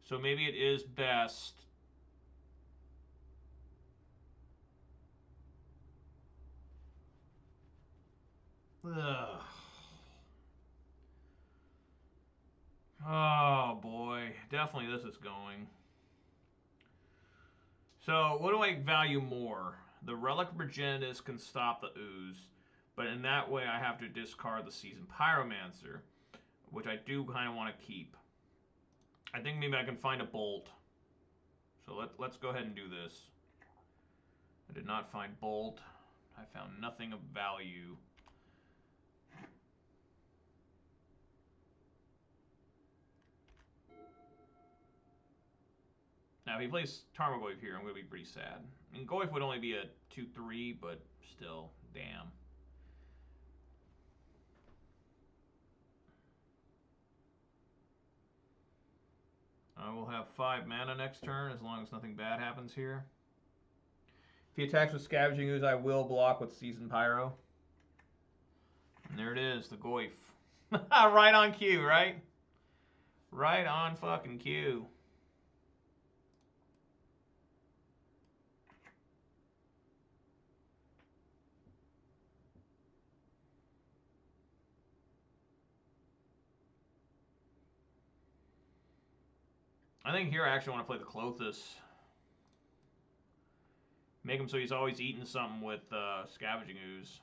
So maybe it is best... Ugh. Oh, boy. Definitely this is going. So, what do I value more? The Relic of Progenitus can stop the ooze. But in that way, I have to discard the Seasoned Pyromancer, which I do kind of want to keep. I think maybe I can find a Bolt. So let's go ahead and do this. I did not find Bolt. I found nothing of value. Now, if he plays Tarmogoyf here, I'm going to be pretty sad. I mean, Goyf would only be a 2-3, but still, damn. I will have 5 mana next turn, as long as nothing bad happens here. If he attacks with Scavenging Ooze, I will block with Seasoned Pyro. And there it is, the Goyf. Right on cue, right? Right on fucking cue. I think here I actually want to play the Klothys. Make him so he's always eating something with Scavenging Ooze.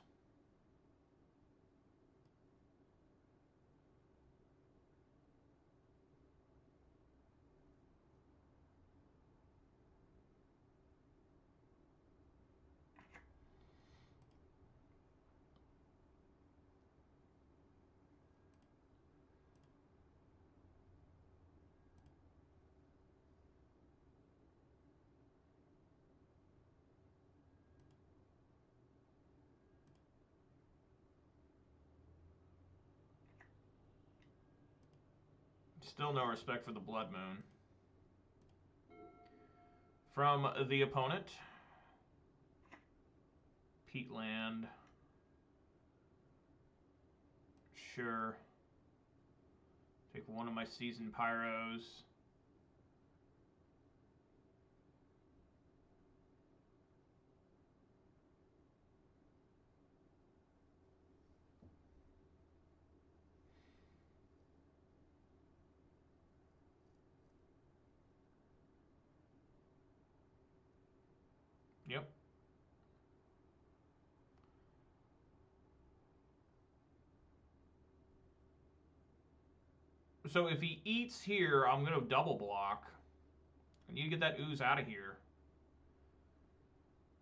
Still no respect for the Blood Moon. From the opponent. Peatland. Sure. Take one of my Seasoned Pyros. Yep. So if he eats here, I'm going to double block. I need to get that ooze out of here.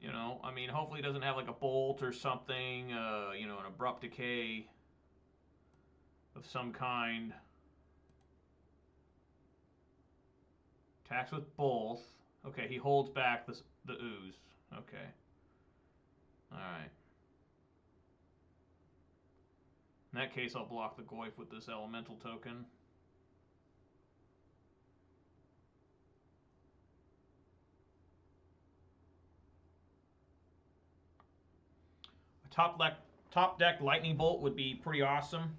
You know, I mean, hopefully he doesn't have like a bolt or something, you know, an abrupt decay of some kind. Attacks with both. Okay, he holds back the ooze. Okay. Alright. In that case, I'll block the Goyf with this elemental token. A top deck Lightning Bolt would be pretty awesome.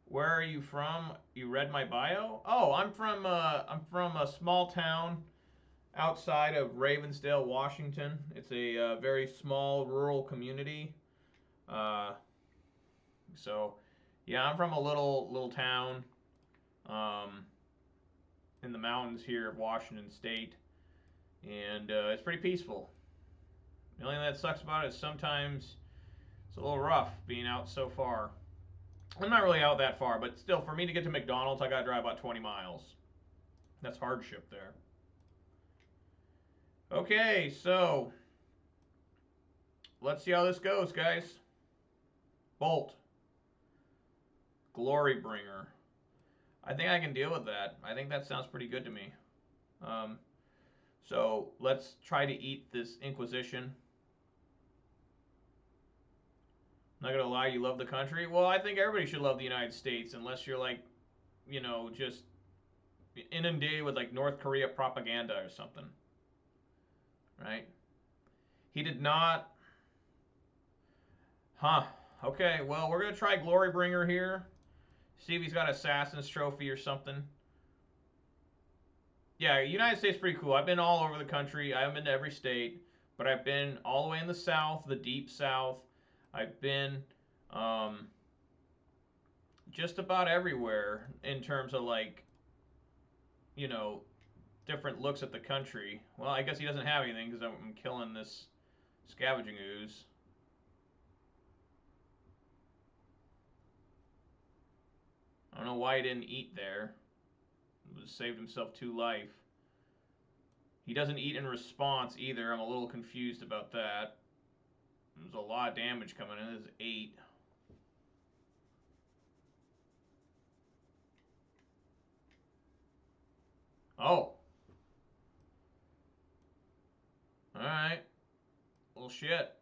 Where are you from? You read my bio? Oh, I'm from a small town outside of Ravensdale, Washington. It's a very small rural community. So, yeah, I'm from a little town in the mountains here of Washington State, and it's pretty peaceful. The only thing that sucks about it is sometimes it's a little rough being out so far. I'm not really out that far, but still, for me to get to McDonald's, I gotta drive about 20 miles. That's hardship there. Okay, so let's see how this goes, guys. Bolt. Glorybringer. I think I can deal with that. I think that sounds pretty good to me. So let's try to eat this Inquisition. Not gonna lie, you love the country? Well, I think everybody should love the United States, unless you're like, you know, just inundated with like North Korea propaganda or something. Right? He did not. Huh. Okay, well, we're gonna try Glorybringer here. See if he's got Assassin's Trophy or something. Yeah, United States is pretty cool. I've been all over the country. I haven't been to every state, but I've been all the way in the South, the deep South. I've been just about everywhere in terms of like, you know, different looks at the country. Well, I guess he doesn't have anything because I'm killing this scavenging ooze. I don't know why he didn't eat there. He saved himself 2 life. He doesn't eat in response either. I'm a little confused about that. There's a lot of damage coming in. There's 8. Oh. Alright. Well, shit.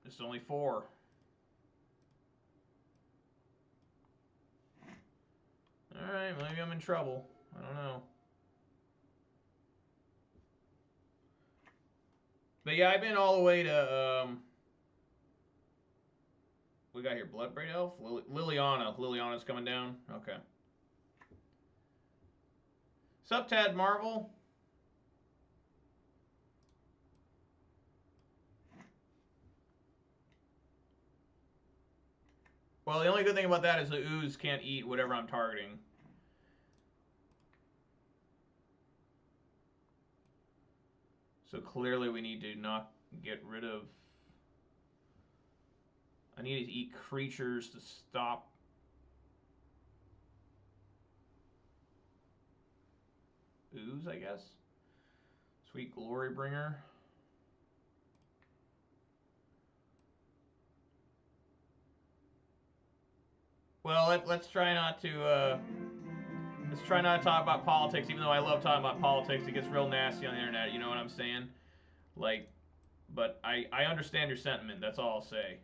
It's only 4. Alright, maybe I'm in trouble. I don't know. But yeah, I've been all the way to, we got here Bloodbraid Elf? Liliana. Liliana's coming down? Okay. Sup, Tad Marvel? Well, the only good thing about that is the ooze can't eat whatever I'm targeting. So clearly we need to not get rid of... I need to eat creatures to stop... ooze, I guess? Sweet Glorybringer. Well, let's try not to... let's try not to talk about politics, even though I love talking about politics. It gets real nasty on the internet, you know what I'm saying? Like, but I understand your sentiment, that's all I'll say.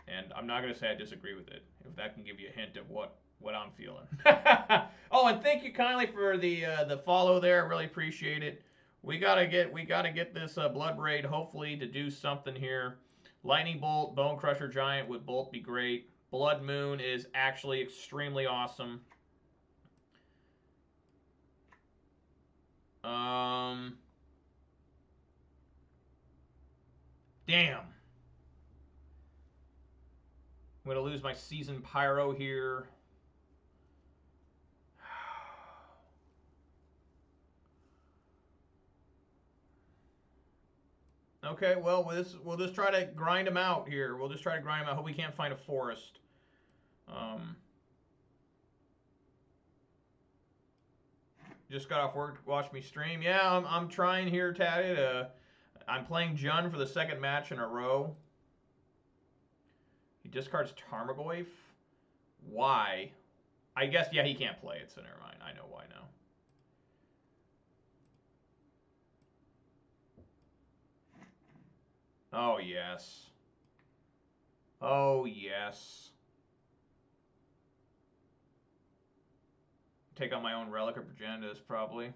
And I'm not going to say I disagree with it, if that can give you a hint of what I'm feeling. Oh, and thank you kindly for the follow there. I really appreciate it. We gotta get this Bloodbraid hopefully to do something here. Lightning Bolt, Bone Crusher Giant would both be great. Blood Moon is actually extremely awesome. Damn. I'm gonna lose my Seasoned Pyro here. Okay, well, we'll just try to grind him out here. We'll just try to grind him out. Hope we can't find a forest. Just got off work to watch me stream. Yeah, I'm trying here, Tatted. I'm playing Jun for the 2nd match in a row. He discards Tarmogoyf. Why? I guess, yeah, he can't play it, so never mind. I know why now. Oh, yes. Oh, yes. Take out my own Relic of Progenitors, probably.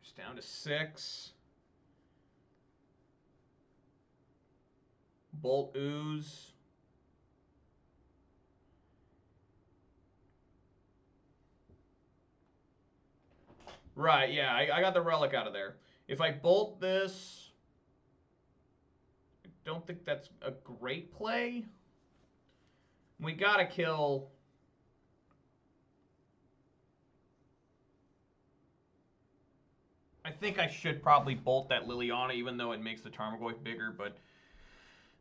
Just down to 6. Bolt Ooze. Right, yeah, I got the Relic out of there. If I bolt this, I don't think that's a great play. We gotta kill... I think I should probably bolt that Liliana, even though it makes the Tarmogoyf bigger. But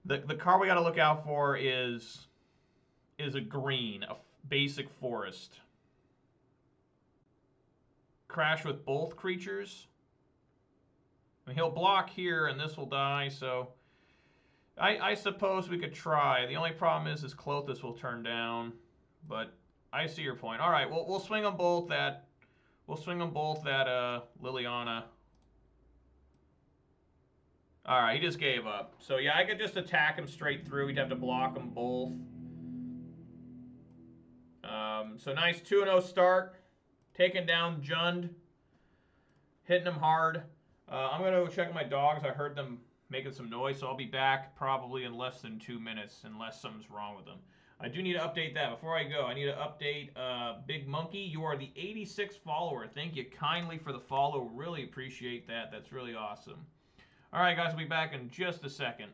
the card we got to look out for is a green, a basic forest. Crash with both creatures. I mean, he'll block here, and this will die, so I suppose we could try. The only problem is his Clothis will turn down, but I see your point. All right, we'll swing them both at Liliana. All right, he just gave up. So yeah, I could just attack him straight through. We'd have to block them both. So nice 2-0 start. Taking down Jund. Hitting him hard. I'm going to go check my dogs. I heard them making some noise, so I'll be back probably in less than 2 minutes unless something's wrong with them. I do need to update that. Before I go, I need to update Big Monkey. You are the 86th follower. Thank you kindly for the follow. Really appreciate that. That's really awesome. All right, guys, we'll be back in just a second.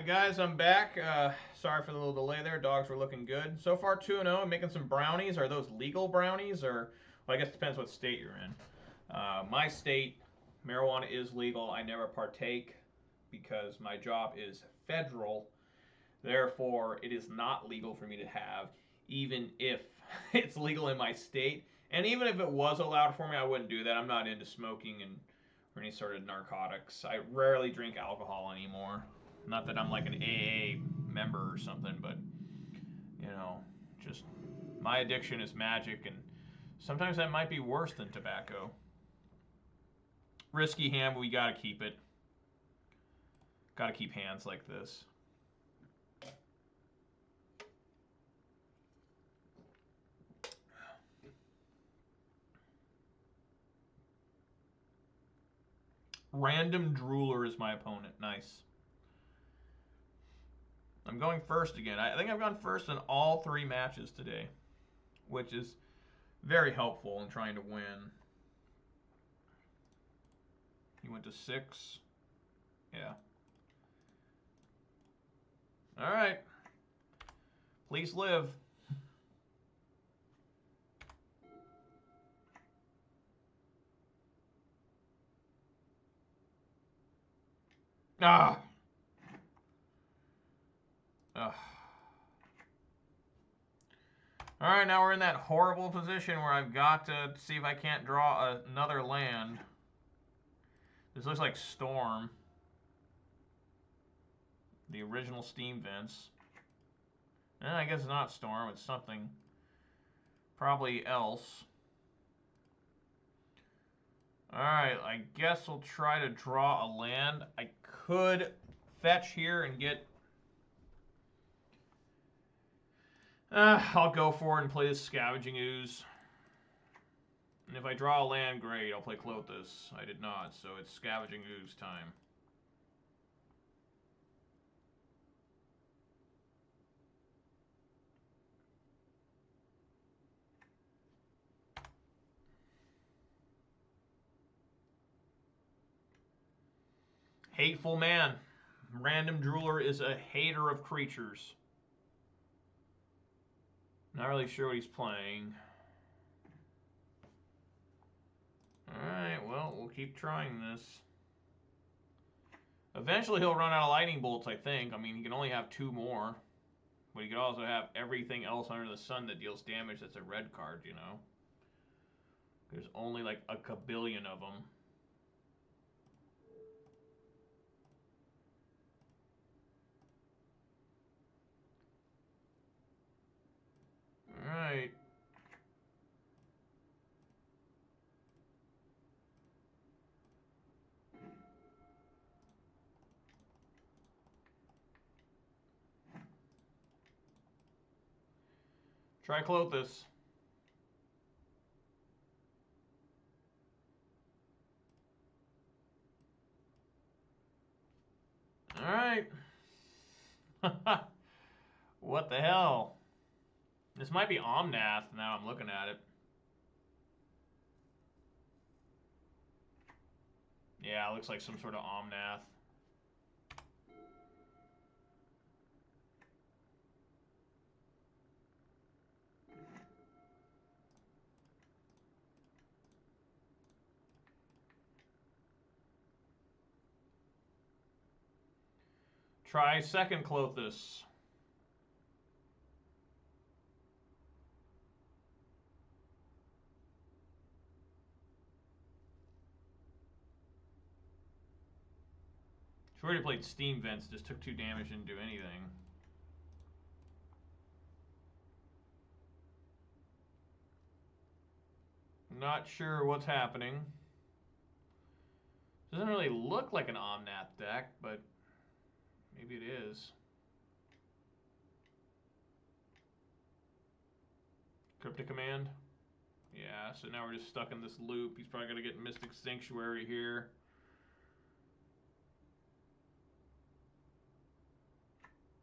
Guys, I'm back. Sorry for the little delay there. Dogs were looking good. So far, 2-0. I'm making some brownies. Are those legal brownies? Or, well, I guess it depends what state you're in. My state, marijuana is legal. I never partake because my job is federal. Therefore, it is not legal for me to have, even if it's legal in my state. And even if it was allowed for me, I wouldn't do that. I'm not into smoking or any sort of narcotics. I rarely drink alcohol anymore. Not that I'm like an AA member or something, but, you know, just my addiction is magic, and sometimes that might be worse than tobacco. Risky hand, but we gotta keep it. Gotta keep hands like this. Random Drooler is my opponent. Nice. I'm going first again. I think I've gone first in all 3 matches today, which is very helpful in trying to win. He went to 6. Yeah. All right. Please live. Ah. Ugh. All right, now we're in that horrible position where I've got to see if I can't draw another land. This looks like Storm. The original Steam Vents. I guess it's not Storm, it's something probably else. Alright, I guess we'll try to draw a land. I could fetch here and get... I'll go for it and play this Scavenging Ooze. And if I draw a land, great, I'll play Clothis. I did not, so it's Scavenging Ooze time. Hateful man. Random Drooler is a hater of creatures. Not really sure what he's playing. Alright, well, we'll keep trying this. Eventually he'll run out of lightning bolts, I think. I mean, he can only have 2 more. But he could also have everything else under the sun that deals damage that's a red card, you know. There's only like a kabillion of them. Alright. Try Clothis. Alright. What the hell? This might be Omnath now I'm looking at it. Yeah, it looks like some sort of Omnath. Try second Clothis. She already played Steam Vents, just took 2 damage, didn't do anything. Not sure what's happening. Doesn't really look like an Omnath deck, but maybe it is. Cryptic Command. Yeah, so now we're just stuck in this loop. He's probably going to get Mystic Sanctuary here.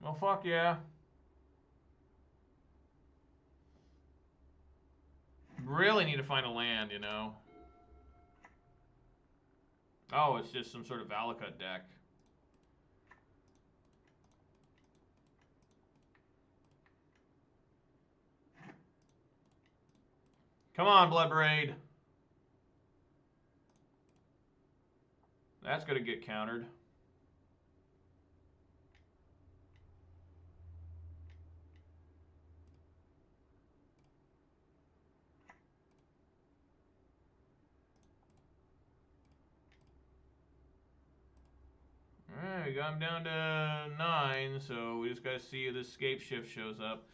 Well, fuck yeah. Really need to find a land, you know. Oh, it's just some sort of Valakut deck. Come on, Bloodbraid. That's going to get countered. Alright, we got him down to 9, so we just got to see if this Scape Shift shows up.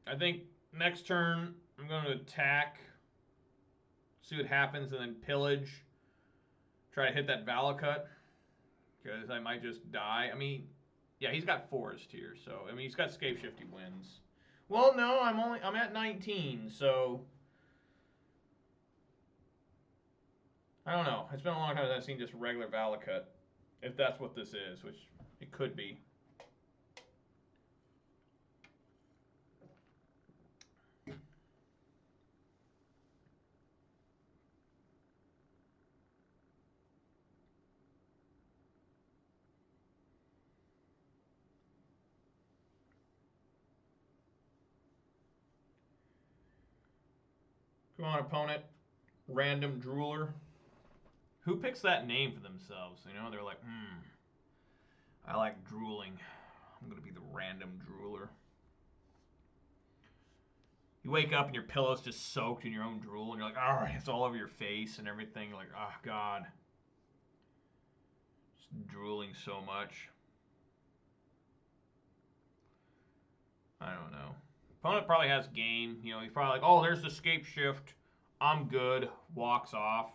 I think next turn I'm going to attack, see what happens, and then pillage. Try to hit that Valakut, because I might just die. I mean, yeah, he's got Forest here, so I mean he's got Scape Shift, he wins. Well, no, I'm at 19, so I don't know. It's been a long time since I've seen just regular Valakut, if that's what this is, which it could be. Come on, opponent. Random Drooler. Who picks that name for themselves? You know, they're like, I like drooling. I'm going to be the Random Drooler. You wake up and your pillow's just soaked in your own drool, and you're like, all right, it's all over your face and everything. You're like, oh, God. Just drooling so much. I don't know. Opponent probably has game. You know, he's probably like, oh, there's the Scape Shift. I'm good. Walks off.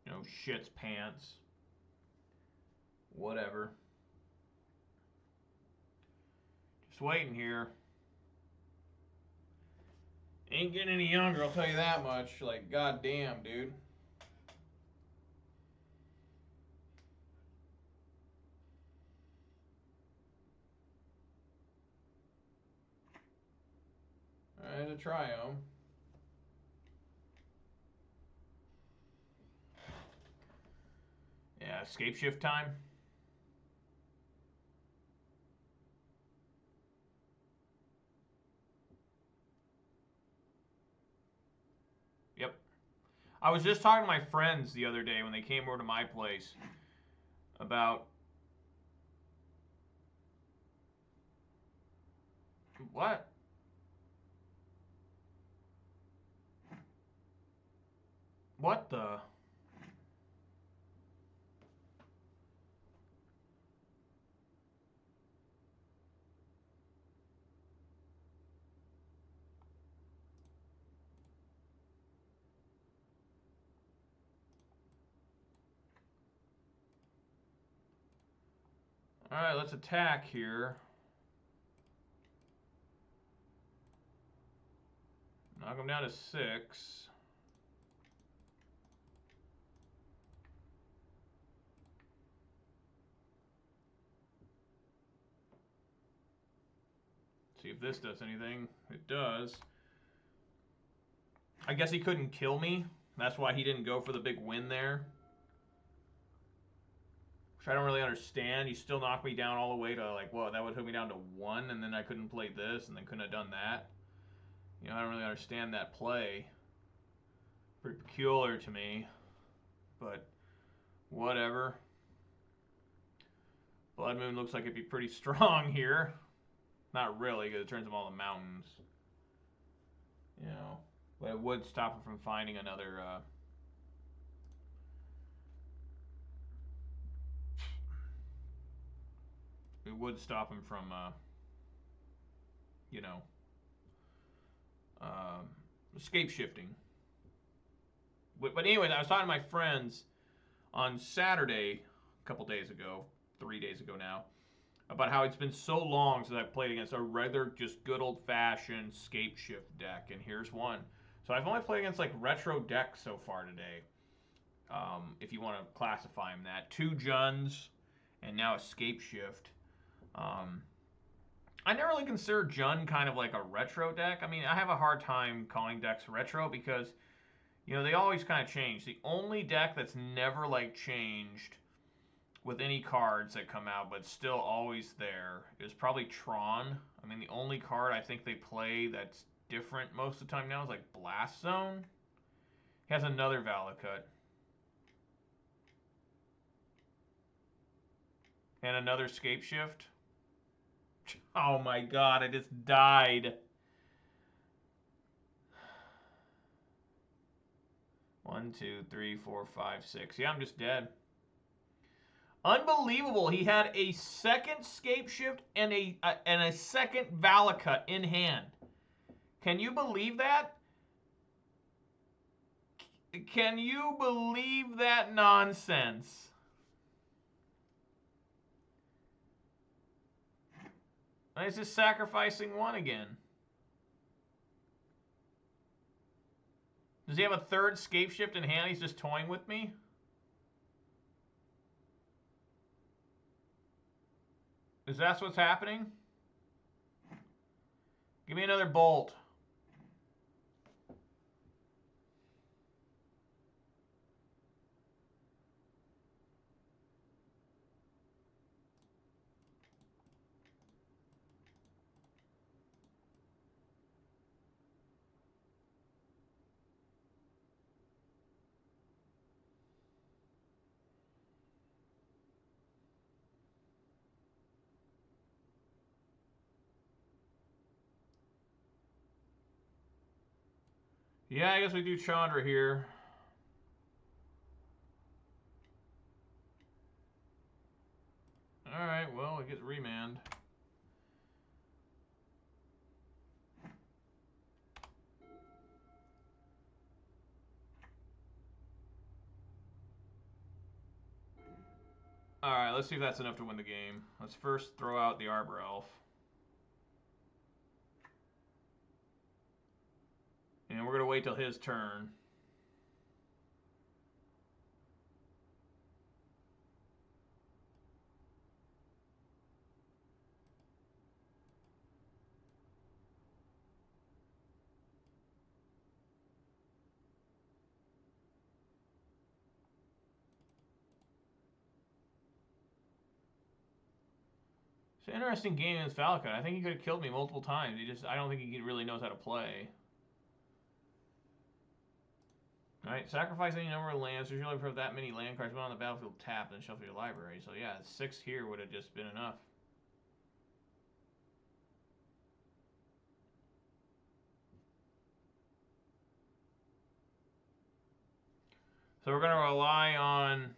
You know, shits pants. Whatever. Just waiting here. Ain't getting any younger, I'll tell you that much. Like, goddamn, dude. a triome. Yeah, escape shift time. Yep. I was just talking to my friends the other day when they came over to my place about... What? What the... Alright, let's attack here. Knock him down to 6. See if this does anything. It does. I guess he couldn't kill me. That's why he didn't go for the big win there. Which I don't really understand. You still knocked me down all the way to, like, whoa, that would put me down to 1, and then I couldn't play this, and then couldn't have done that. You know, I don't really understand that play. Pretty peculiar to me. But, whatever. Blood Moon looks like it'd be pretty strong here. Not really, because it turns them all to mountains. You know, but it would stop him from finding another... it would stop him from, you know, escape shifting. But anyways, I was talking to my friends on Saturday, a couple days ago, 3 days ago now, about how it's been so long since I've played against a regular, just good old-fashioned escape shift deck, and here's one. So I've only played against, like, retro decks so far today, if you want to classify them that. 2 Juns, and now escape shift. I never really consider Jun kind of like a retro deck. I mean, I have a hard time calling decks retro because, you know, they always kind of change. The only deck that's never, like, changed with any cards that come out, but still always there, is probably Tron. I mean, the only card I think they play that's different most of the time now is, like, Blast Zone. He has another Valakut. And another Scape Shift. Oh my god, I just died. 1, 2, 3, 4, 5, 6. Yeah, I'm just dead. Unbelievable. He had a second Scape Shift and a second Valakut in hand. Can you believe that? Can you believe that nonsense? He's just sacrificing 1 again. Does he have a third Scape Shift in hand? He's just toying with me? Is that what's happening? Give me another bolt. Yeah, I guess we do Chandra here. Alright, well, it gets remand. Alright, let's see if that's enough to win the game. Let's first throw out the Arbor Elf. And we're going to wait till his turn. It's an interesting game against Valakut. I think he could have killed me multiple times. I don't think he really knows how to play. Alright, sacrifice any number of lands. There's usually for that many land cards on the battlefield tapped and shuffle your library. So yeah, 6 here would have just been enough. So we're going to rely on...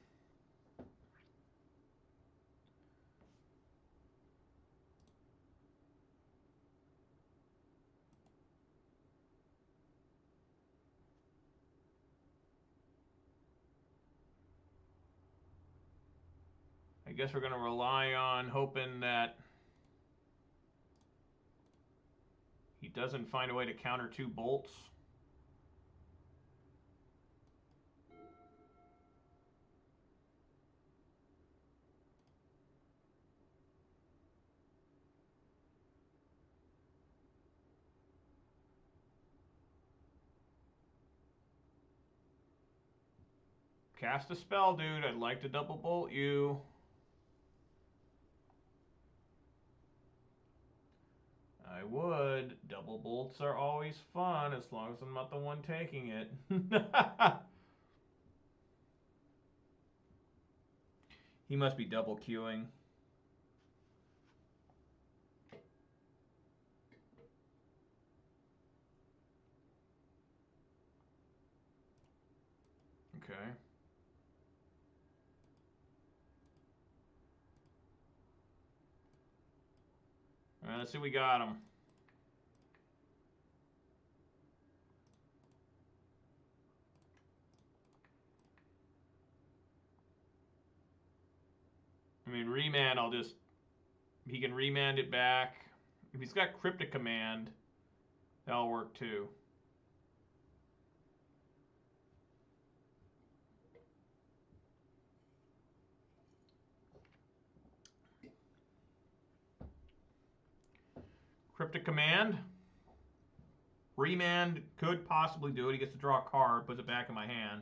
I guess we're going to rely on hoping that he doesn't find a way to counter 2 bolts. Cast a spell, dude. I'd like to double bolt you. I would. Double bolts are always fun as long as I'm not the one taking it. He must be double queuing. Okay. All right, let's see what we got him. I mean, remand, he can remand it back. If he's got Cryptic Command, that'll work too. Cryptic Command. Remand could possibly do it. He gets to draw a card, puts it back in my hand.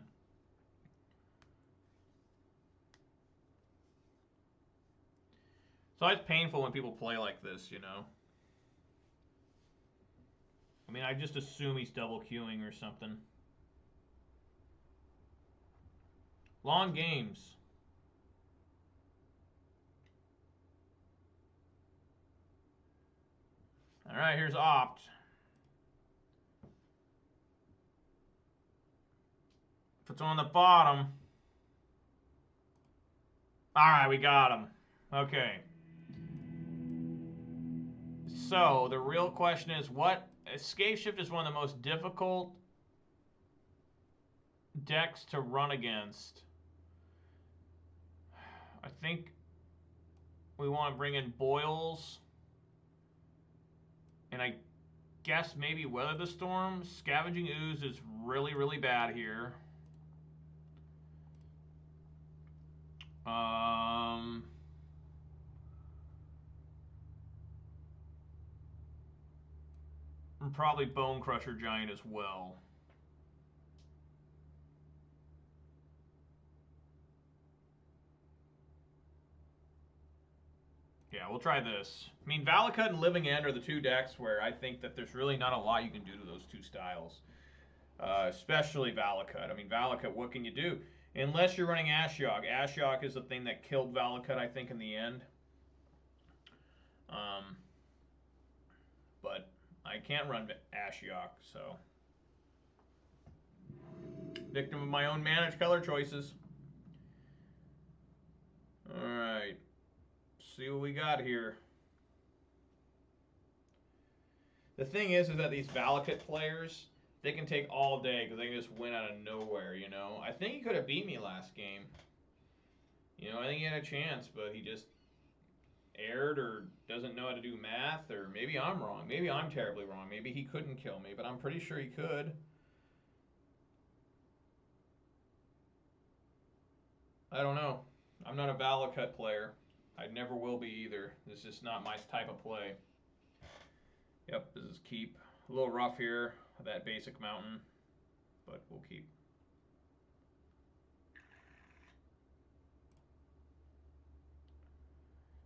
It's always painful when people play like this, you know. I mean, I just assume he's double queuing or something. Long games. All right, here's Opt. If it's on the bottom. All right, we got him. Okay. So the real question is, what Escape Shift is one of the most difficult decks to run against. I think we want to bring in Boils, and I guess maybe Weather the Storm. Scavenging Ooze is really, really bad here. And probably Bone Crusher Giant as well. Yeah, we'll try this. I mean, Valakut and Living End are the 2 decks where I think that there's really not a lot you can do to those 2 styles. Especially Valakut. I mean, Valakut, what can you do? Unless you're running Ashiok. Ashiok is the thing that killed Valakut, I think, in the end. But I can't run Ashiok, so. Victim of my own managed color choices. Alright. See what we got here. The thing is that these Valakut players, they can take all day because they can just win out of nowhere, you know. I think he could have beat me last game. You know, I think he had a chance, but he just aired or doesn't know how to do math, or maybe I'm wrong. Maybe I'm terribly wrong. Maybe he couldn't kill me, but I'm pretty sure he could. I don't know. I'm not a Valakut player. I never will be either. This is just not my type of play. Yep, this is keep. A little rough here, that basic mountain, but we'll keep.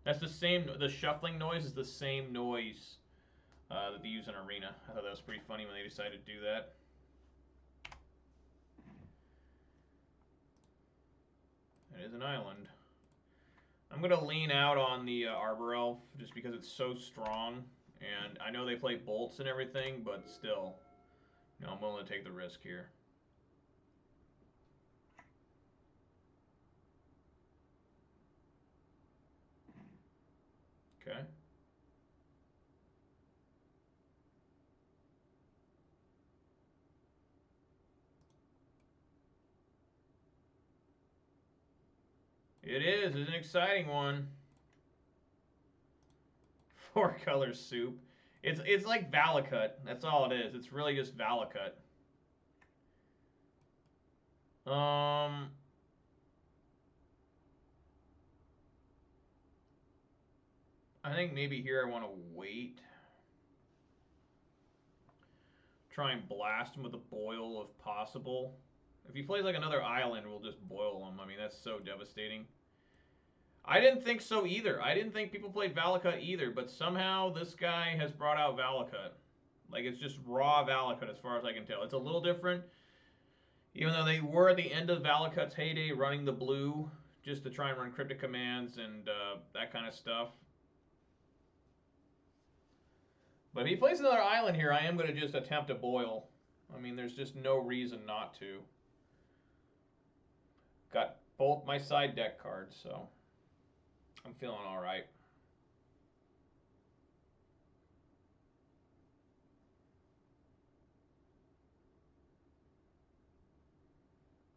That's the same. The shuffling noise is the same noise that they use in Arena. I thought that was pretty funny when they decided to do that. It is an island. I'm going to lean out on the Arbor Elf just because it's so strong. And I know they play bolts and everything, but still, you know, I'm willing to take the risk here. Okay. It is. It's an exciting one. 4-color soup. It's like Valakut. That's all it is. It's really just Valakut. I think maybe here I want to wait. Try and blast him with a boil if possible. If he plays like another island, we'll just boil him. I mean, that's so devastating. I didn't think so either. I didn't think people played Valakut either, but somehow this guy has brought out Valakut. Like, it's just raw Valakut as far as I can tell. It's a little different, even though they were at the end of Valakut's heyday running the blue just to try and run cryptic commands and that kind of stuff. But if he plays another island here, I am going to just attempt a boil. I mean, there's just no reason not to. Got both my side deck cards, so I'm feeling all right.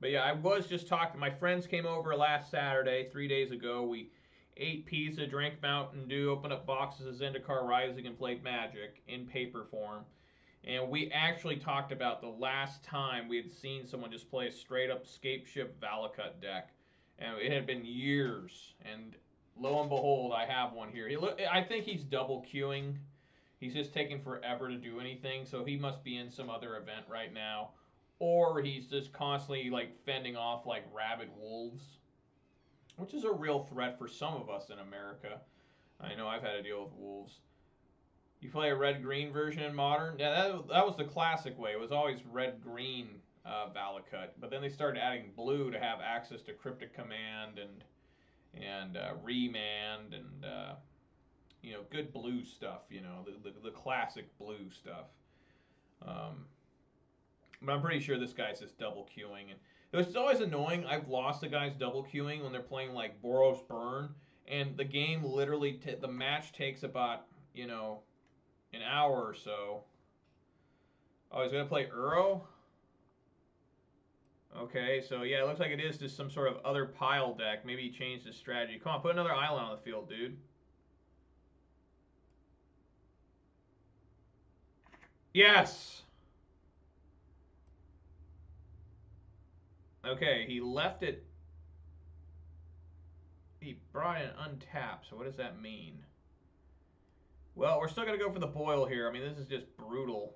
But yeah, I was just talking. My friends came over last Saturday, 3 days ago. We ate pizza, drank Mountain Dew, opened up boxes of Zendikar Rising, and played Magic in paper form. And we actually talked about the last time we had seen someone just play a straight up Scape Ship Valakut deck. And it had been years. And lo and behold, I have one here. I think he's double queuing. He's just taking forever to do anything. So he must be in some other event right now. Or he's just constantly like fending off like rabid wolves, which is a real threat for some of us in America. I know I've had to deal with wolves. You play a red-green version in Modern? Yeah, that was the classic way. It was always red-green Valakut, but then they started adding blue to have access to Cryptic Command and Remand and you know, good blue stuff. You know, the classic blue stuff. But I'm pretty sure this guy's just double queuing. And it's always annoying. I've lost the guys double queuing when they're playing like Boros Burn, and the game literally the match takes about, you know, an hour or so. Oh, he's gonna play Uro. Okay, so yeah, it looks like it is just some sort of other pile deck. Maybe he changed his strategy. Come on, put another island on the field, dude. Yes. Okay, he left it. He brought in untapped, so what does that mean? Well, we're still going to go for the boil here. I mean, this is just brutal.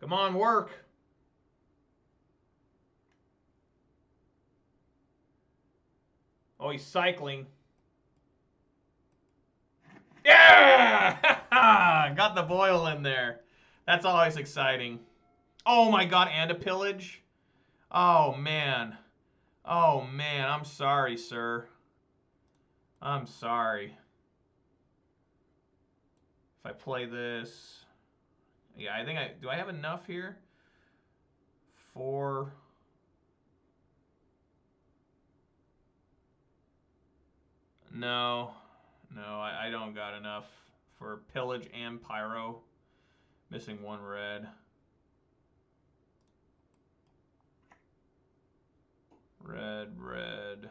Come on, work. Oh, he's cycling. Yeah! Got the boil in there. That's always exciting. Oh my god, and a pillage? Oh man. Oh man, I'm sorry, sir. I'm sorry. If I play this... Yeah, I think do I have enough here? 4... No. No, I don't got enough for pillage and pyro. Missing 1 red. Red, red.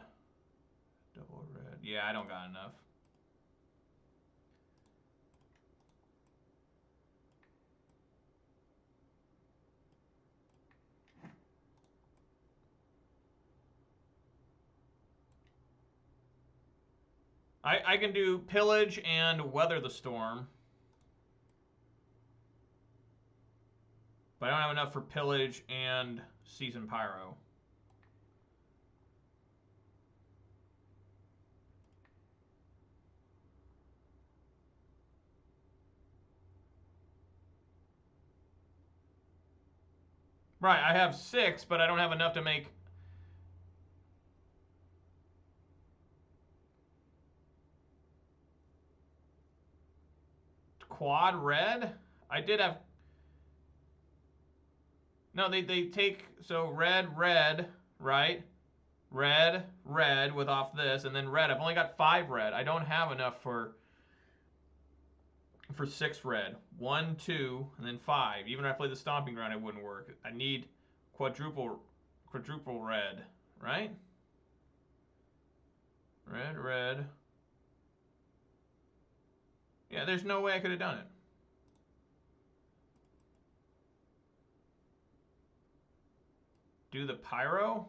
Double red. Yeah, I don't got enough. I can do pillage and weather the storm. But I don't have enough for Pillage and Season Pyro. Right, I have 6, but I don't have enough to make... Quad red? I did have... No, they take... So red, red, right? Red, red with off this, and then red. I've only got 5 red. I don't have enough for 6 red. 1, 2, and then 5. Even if I played the Stomping Ground, it wouldn't work. I need quadruple red, right? Red, red. Yeah, there's no way I could have done it. Do the Pyro?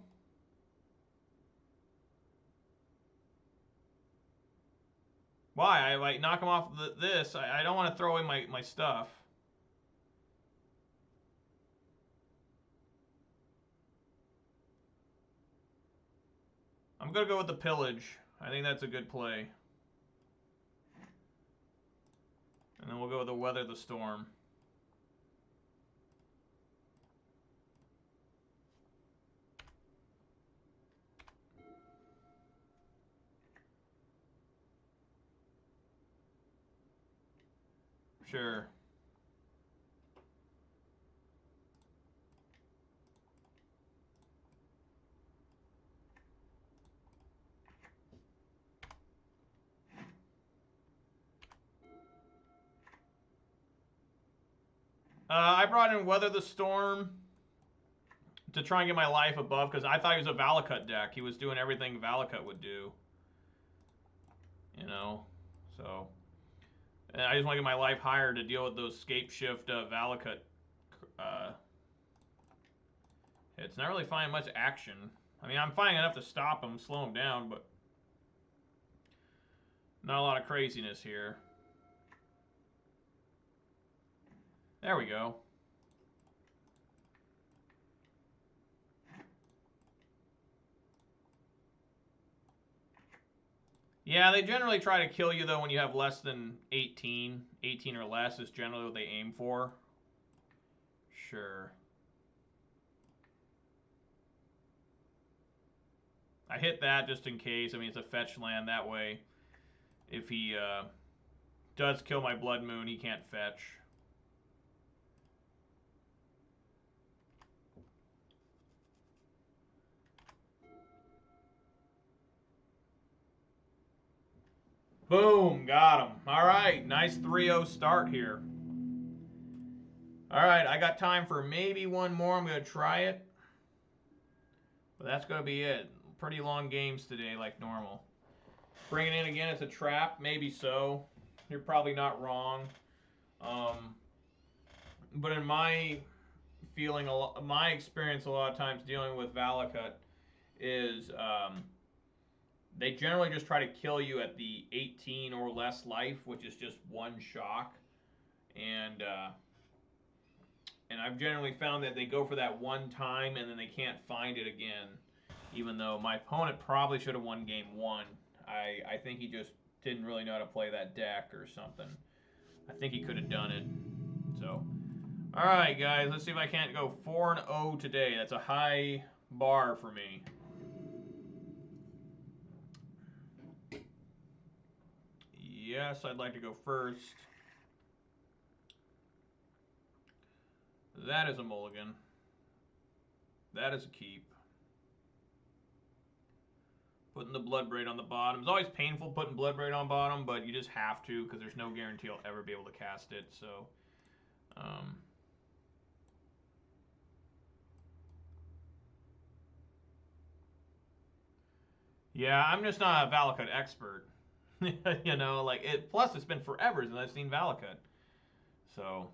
Why? I like knock him off this. I don't want to throw away my stuff. I'm going to go with the Pillage. I think that's a good play. And then we'll go with the Weather the Storm. Sure. I brought in Weather the Storm to try and get my life above because I thought he was a Valakut deck. He was doing everything Valakut would do. You know, so... And I just want to get my life higher to deal with those Scape Shift Valakut hits. Not really finding much action. I mean, I'm finding enough to stop him, slow him down, but not a lot of craziness here. There we go. Yeah, they generally try to kill you, though, when you have less than 18. 18 or less is generally what they aim for. Sure. I hit that just in case. I mean, it's a fetch land that way. If he does kill my Blood Moon, he can't fetch. Boom, got him. All right, nice 3-0 start here. All right, I got time for maybe one more. I'm going to try it. But that's going to be it. Pretty long games today, like normal. Bringing in again as a trap, maybe so. You're probably not wrong. But in my feeling, my experience a lot of times dealing with Valakut is they generally just try to kill you at the 18 or less life, which is just one shock. And I've generally found that they go for that one time and then they can't find it again. Even though my opponent probably should have won game 1. I think he just didn't really know how to play that deck or something. I think he could have done it. So, all right, guys, let's see if I can't go 4-0 today. That's a high bar for me. Yes, I'd like to go first. That is a mulligan. That is a keep. Putting the Bloodbraid on the bottom. It's always painful putting Bloodbraid on bottom, but you just have to because there's no guarantee I'll ever be able to cast it. So, yeah, I'm just not a Valakut expert. You know, like it. Plus, it's been forever since I've seen Valakut. So.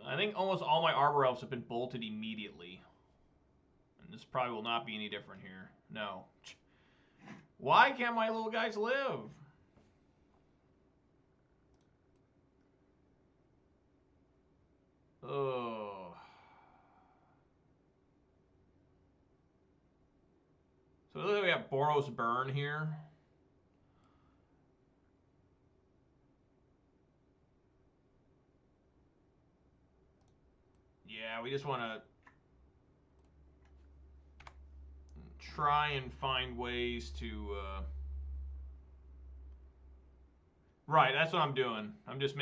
I think almost all my Arbor Elves have been bolted immediately. And this probably will not be any different here. No. Why can't my little guys live? Oh. So look, we have Boros Burn here. Yeah, we just want to try and find ways to... Right, that's what I'm doing. I'm just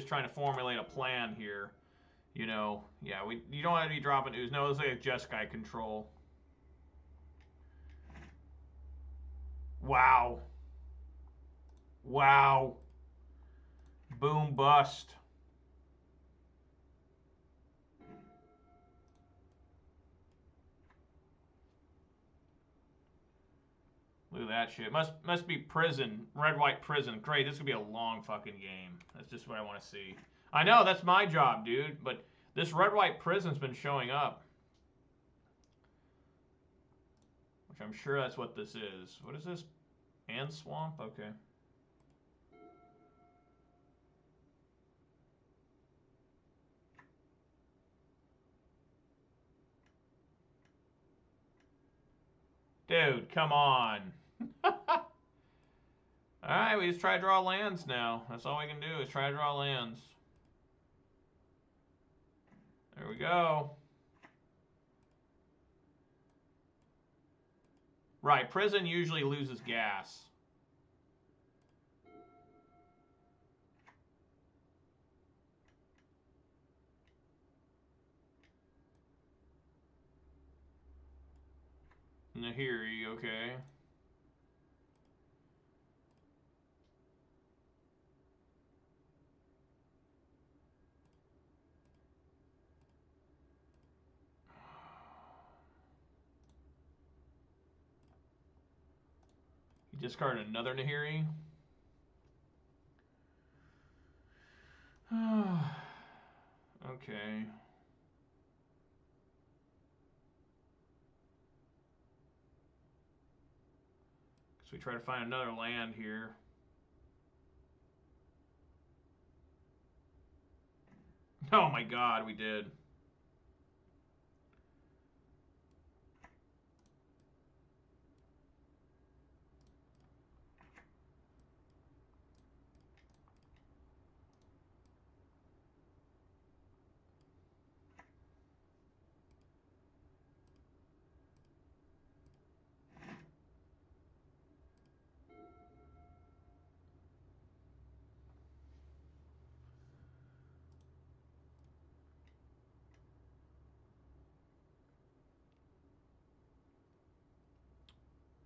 trying to formulate a plan here. You know, yeah, you don't want to be dropping ooze. No, it's like a Jeskai control. Wow. Wow. Boom bust. Look at that shit. Must be prison. Red-white prison. Great, this could be a long fucking game. That's just what I want to see. I know, that's my job, dude, but this red-white prison's been showing up. Which I'm sure that's what this is. What is this? And swamp? Okay. Dude, come on. Alright, we just try to draw lands now. That's all we can do is try to draw lands. There we go. Right, prison usually loses gas. Nahiri, okay. He discarded another Nahiri. Okay. So we try to find another land here. Oh my god, we did.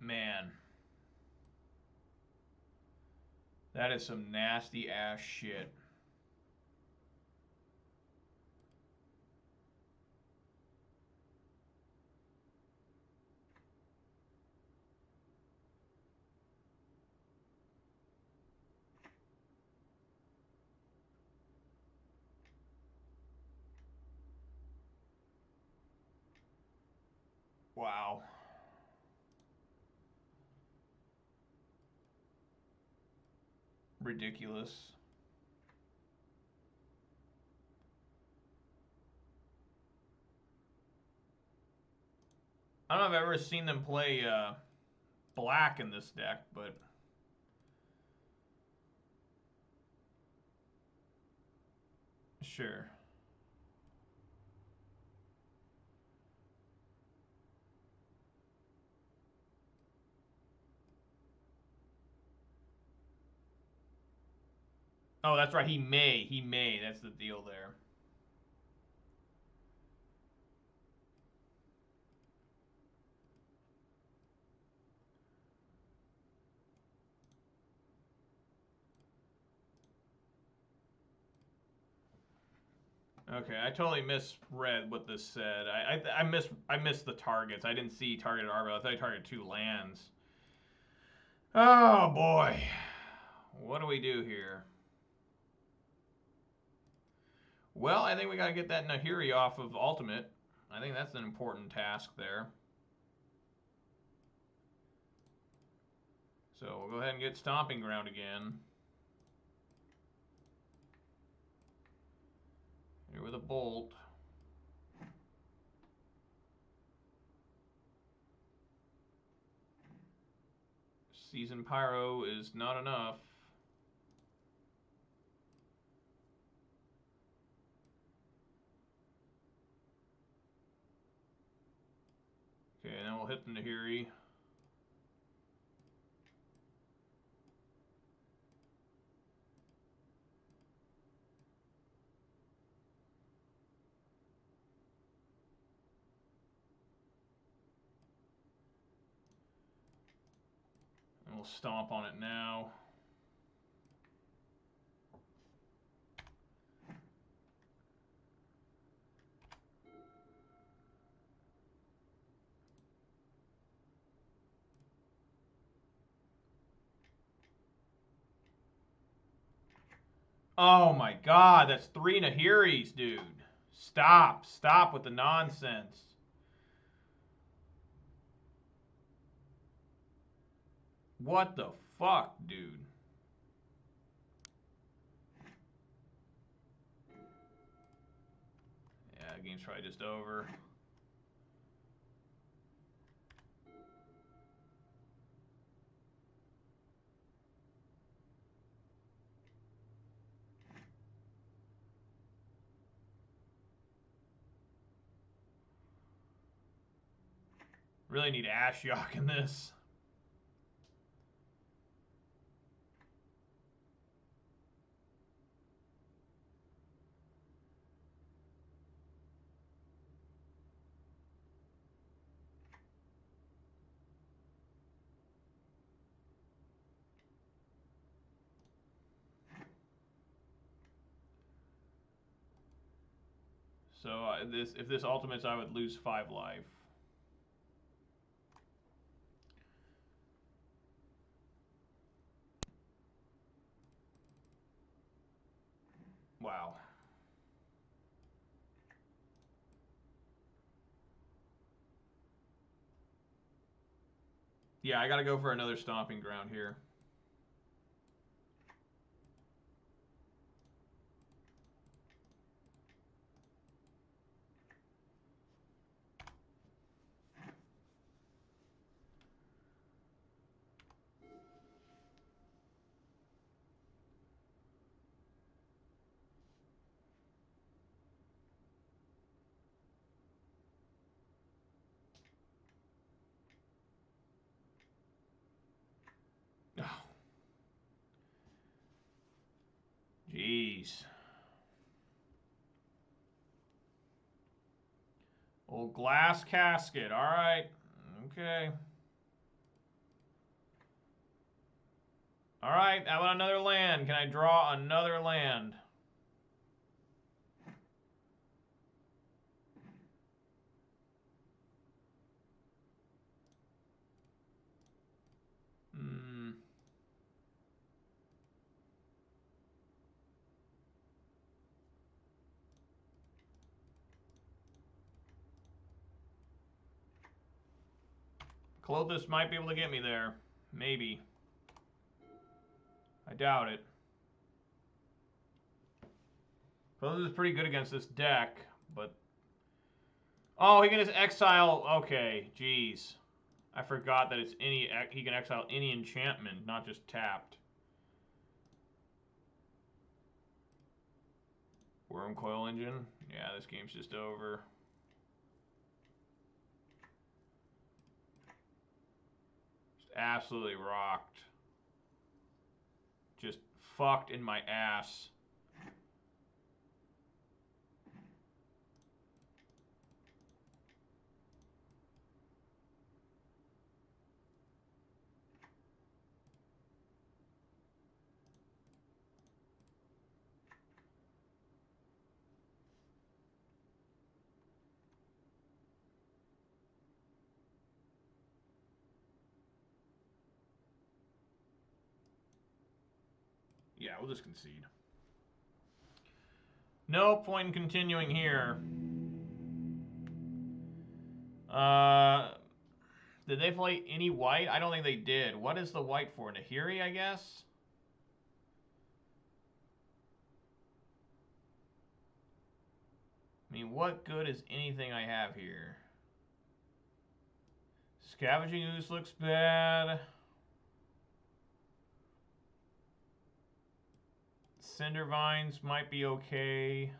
Man. That is some nasty ass shit. Wow. Ridiculous. I don't know if I've ever seen them play black in this deck, but sure. Oh, that's right. He may. He may. That's the deal there. Okay, I totally misread what this said. I missed the targets. I didn't see targeted Arbor. I thought I targeted 2 lands. Oh boy. What do we do here? Well, I think we got to get that Nahiri off of Ultimate. I think that's an important task there. So we'll go ahead and get Stomping Ground again. Here with a Bolt. Season Pyro is not enough. Okay, then we'll hit the Nahiri. And we'll stomp on it now. Oh my god, that's 3 Nahiris, dude. Stop. Stop with the nonsense. What the fuck, dude? Yeah, the game's probably just over. Really need Ashiok in this. So if this ultimates, I would lose 5 life. Wow. Yeah, I gotta go for another Stomping Ground here. Oh. Jeez. Old Glass Casket. All right. Okay. All right. How about another land? Can I draw another land? Clothis might be able to get me there. Maybe. I doubt it. Clothis is pretty good against this deck, but... Oh, he can just exile... Okay, jeez. I forgot that it's any... He can exile any enchantment, not just tapped. Worm Coil Engine? Yeah, this game's just over. Absolutely rocked. Just fucked in my ass. Yeah, we'll just concede. No point in continuing here. Did they play any white? I don't think they did. What is the white for? Nahiri, I guess? I mean, what good is anything I have here? Scavenging Ooze looks bad. Cinder Vines might be okay.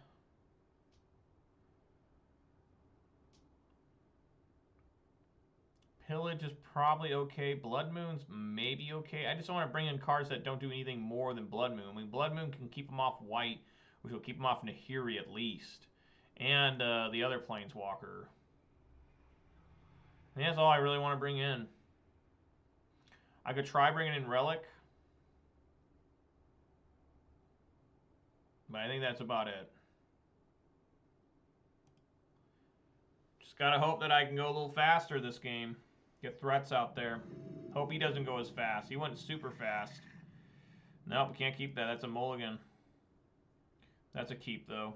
Pillage is probably okay. Blood Moon's maybe okay. I just don't want to bring in cards that don't do anything more than Blood Moon. I mean, Blood Moon can keep them off white, which will keep them off Nahiri at least. And the other Planeswalker. And that's all I really want to bring in. I could try bringing in Relic. But I think that's about it. Just gotta hope that I can go a little faster this game. Get threats out there. Hope he doesn't go as fast. He went super fast. Nope, we can't keep that. That's a mulligan. That's a keep, though.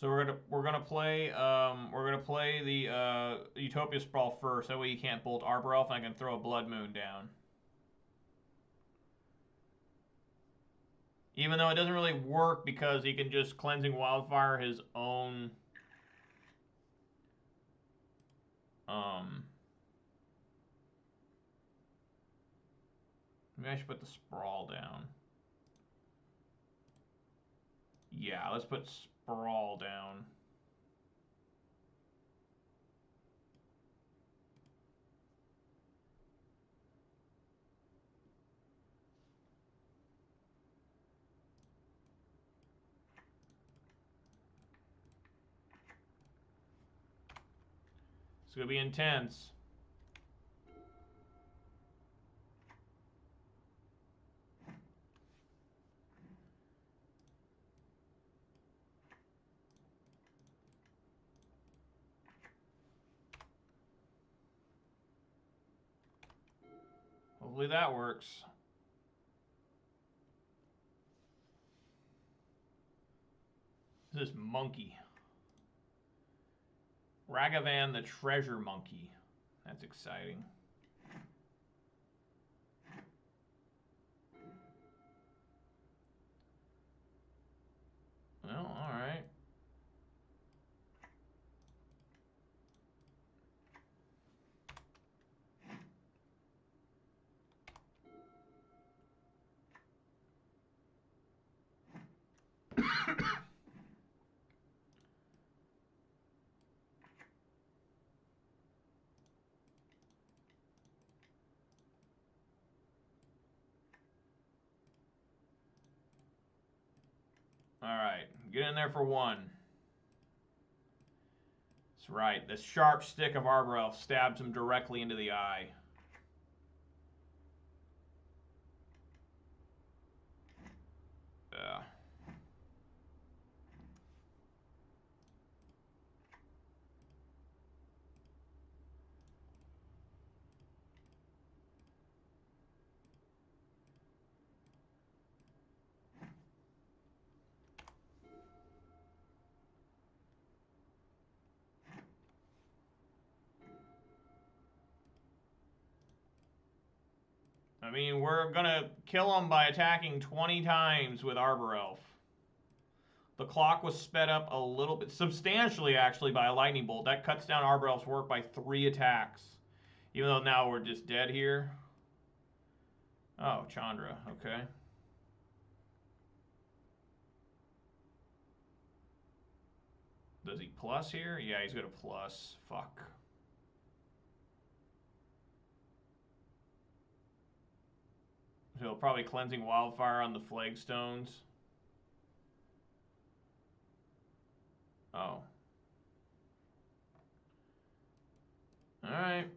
So we're gonna play the Utopia Sprawl first. That way you can't bolt Arbor Elf, and I can throw a Blood Moon down. Even though it doesn't really work because he can just Cleansing Wildfire his own. Maybe I should put the Sprawl down. Yeah, let's put Sprawl down. It's going to be intense. Hopefully that works. This monkey. Ragavan the Treasure Monkey. That's exciting. Well, alright. Alright, get in there for one. That's right, the sharp stick of Arbor Elf stabs him directly into the eye. I mean, we're gonna kill him by attacking 20 times with Arbor Elf. The clock was sped up a little bit, substantially actually, by a lightning bolt. That cuts down Arbor Elf's work by 3 attacks. Even though now we're just dead here. Oh, Chandra, okay. Does he plus here? Yeah, he's got a plus. Fuck. So probably Cleansing Wildfire on the Flagstones. Oh. Alright.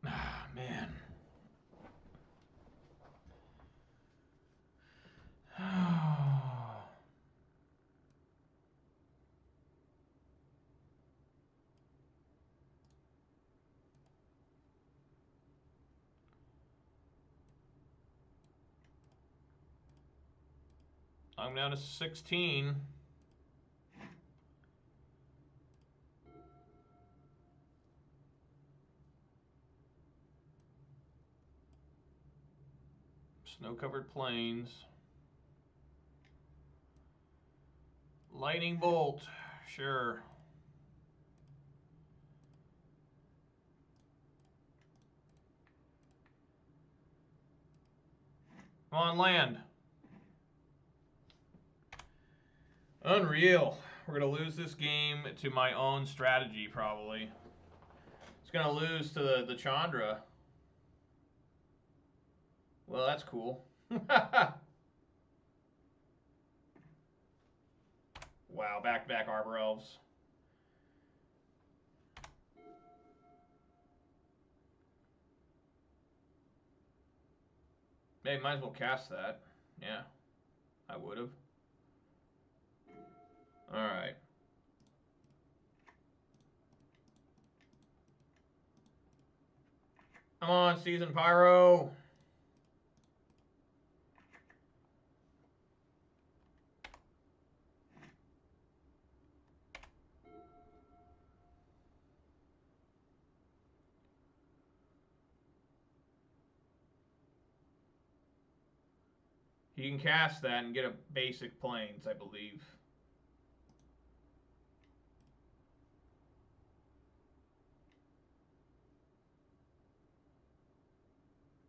Ah, man. I'm down to 16. Snow-covered plains. Lightning bolt. Sure. Come on, land. Unreal. We're going to lose this game to my own strategy, probably. It's going to lose to the Chandra. Well, that's cool. Wow, back-to-back Arbor Elves. Hey, might as well cast that. Yeah, I would have. All right. Come on, Season Pyro. You can cast that and get a basic plains, I believe.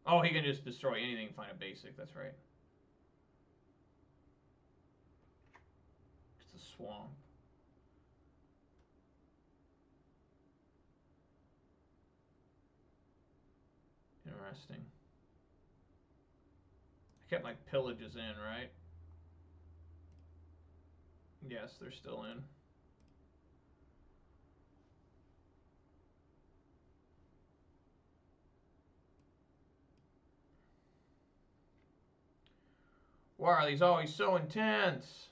Oh, he can just destroy anything and find a basic. That's right. It's a swamp. Interesting. I kept my pillages in, right? Yes, they're still in. Why are these always so intense?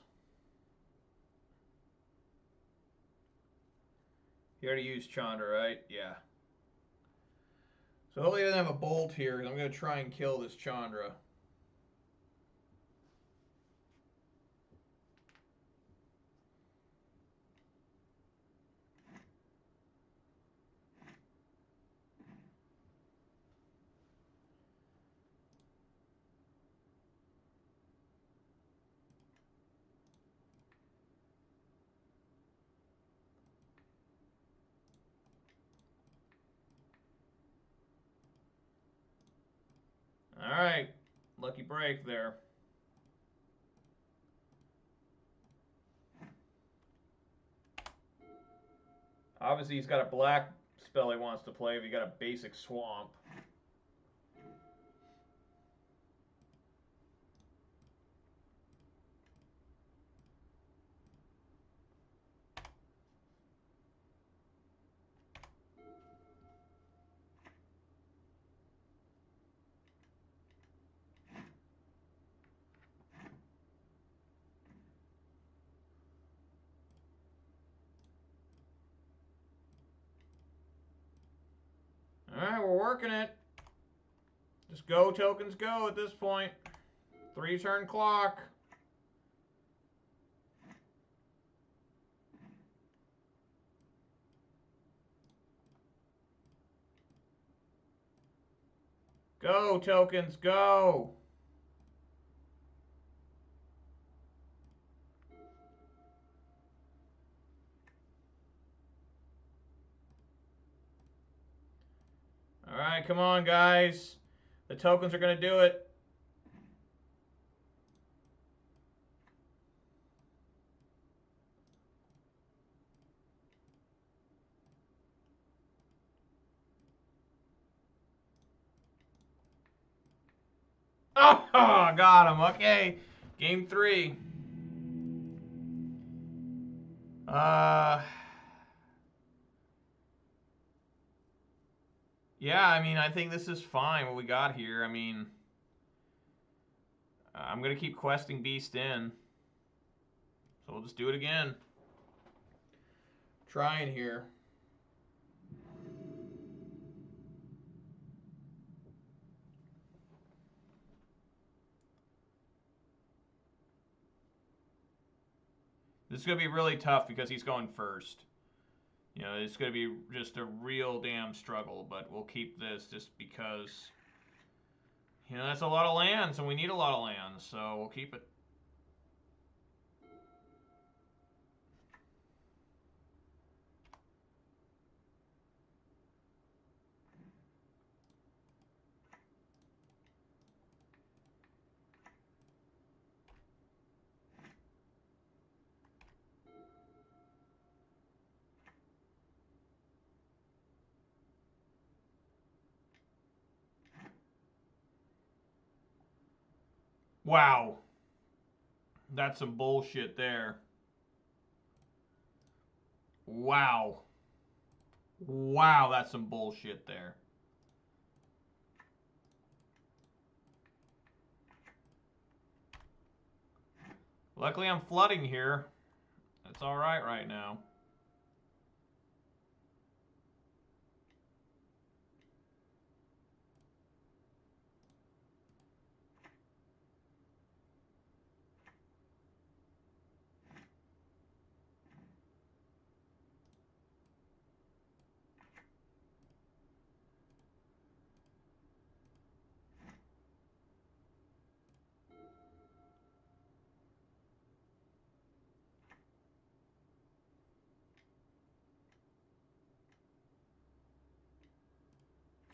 You already used Chandra, right? Yeah. So hopefully he doesn't have a bolt here, because I'm going to try and kill this Chandra. All right. Lucky break there. Obviously, he's got a black spell he wants to play, but he got a basic swamp. All right, we're working it. Just go, tokens, go at this point. 3-turn clock. Go, tokens, go. All right, come on, guys. The tokens are going to do it. Oh, got him. Okay. Game 3. Yeah, I mean, I think this is fine what we got here. I mean, I'm going to keep questing Beast in. So we'll just do it again. Trying here. This is going to be really tough because he's going first. You know, it's going to be just a real damn struggle, but we'll keep this just because, you know, that's a lot of lands, and we need a lot of lands, so we'll keep it. Wow. That's some bullshit there. Wow. Wow, that's some bullshit there. Luckily, I'm flooding here. That's all right now.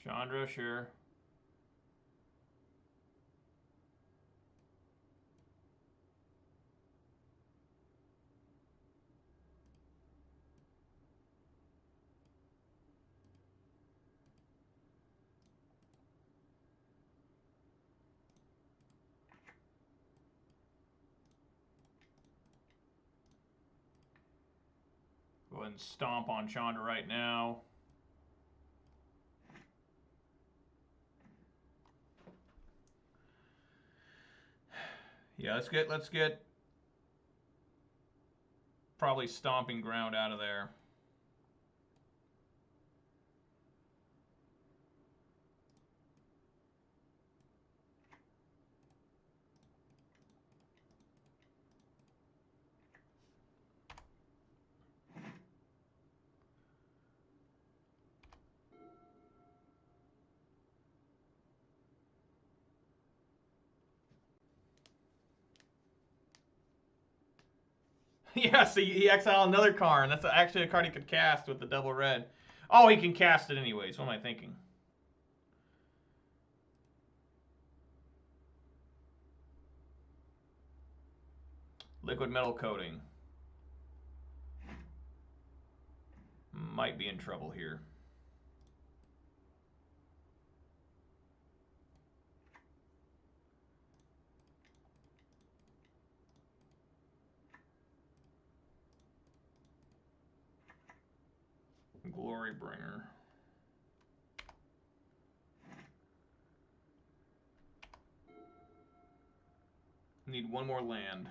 Chandra, sure. Go ahead and stomp on Chandra right now. Yeah, let's get probably stomping ground out of there. Yes, he exiled another card. That's actually a card he could cast with the double red. Oh, he can cast it anyways. What am I thinking? Liquid metal coating. Might be in trouble here. Glory Bringer. Need one more land.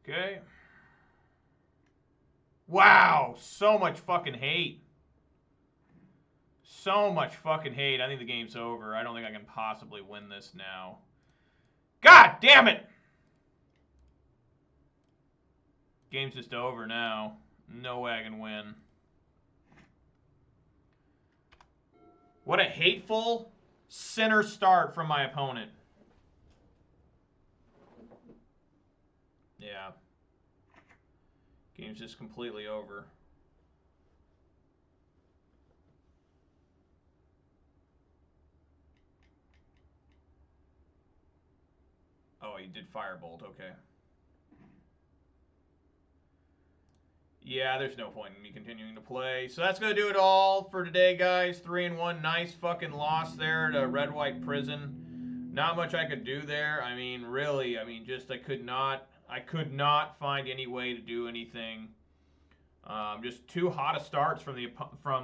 Okay. Wow, so much fucking hate. So much fucking hate. I think the game's over. I don't think I can possibly win this now. God damn it! Game's just over now. No way I can win. What a hateful center start from my opponent. Yeah. Game's just completely over. Oh, he did Firebolt. Okay. Yeah, there's no point in me continuing to play. So that's going to do it all for today, guys. 3-1. Nice fucking loss there to Red White Prison. Not much I could do there. I mean, really, just I could not find any way to do anything. Just too hot of starts from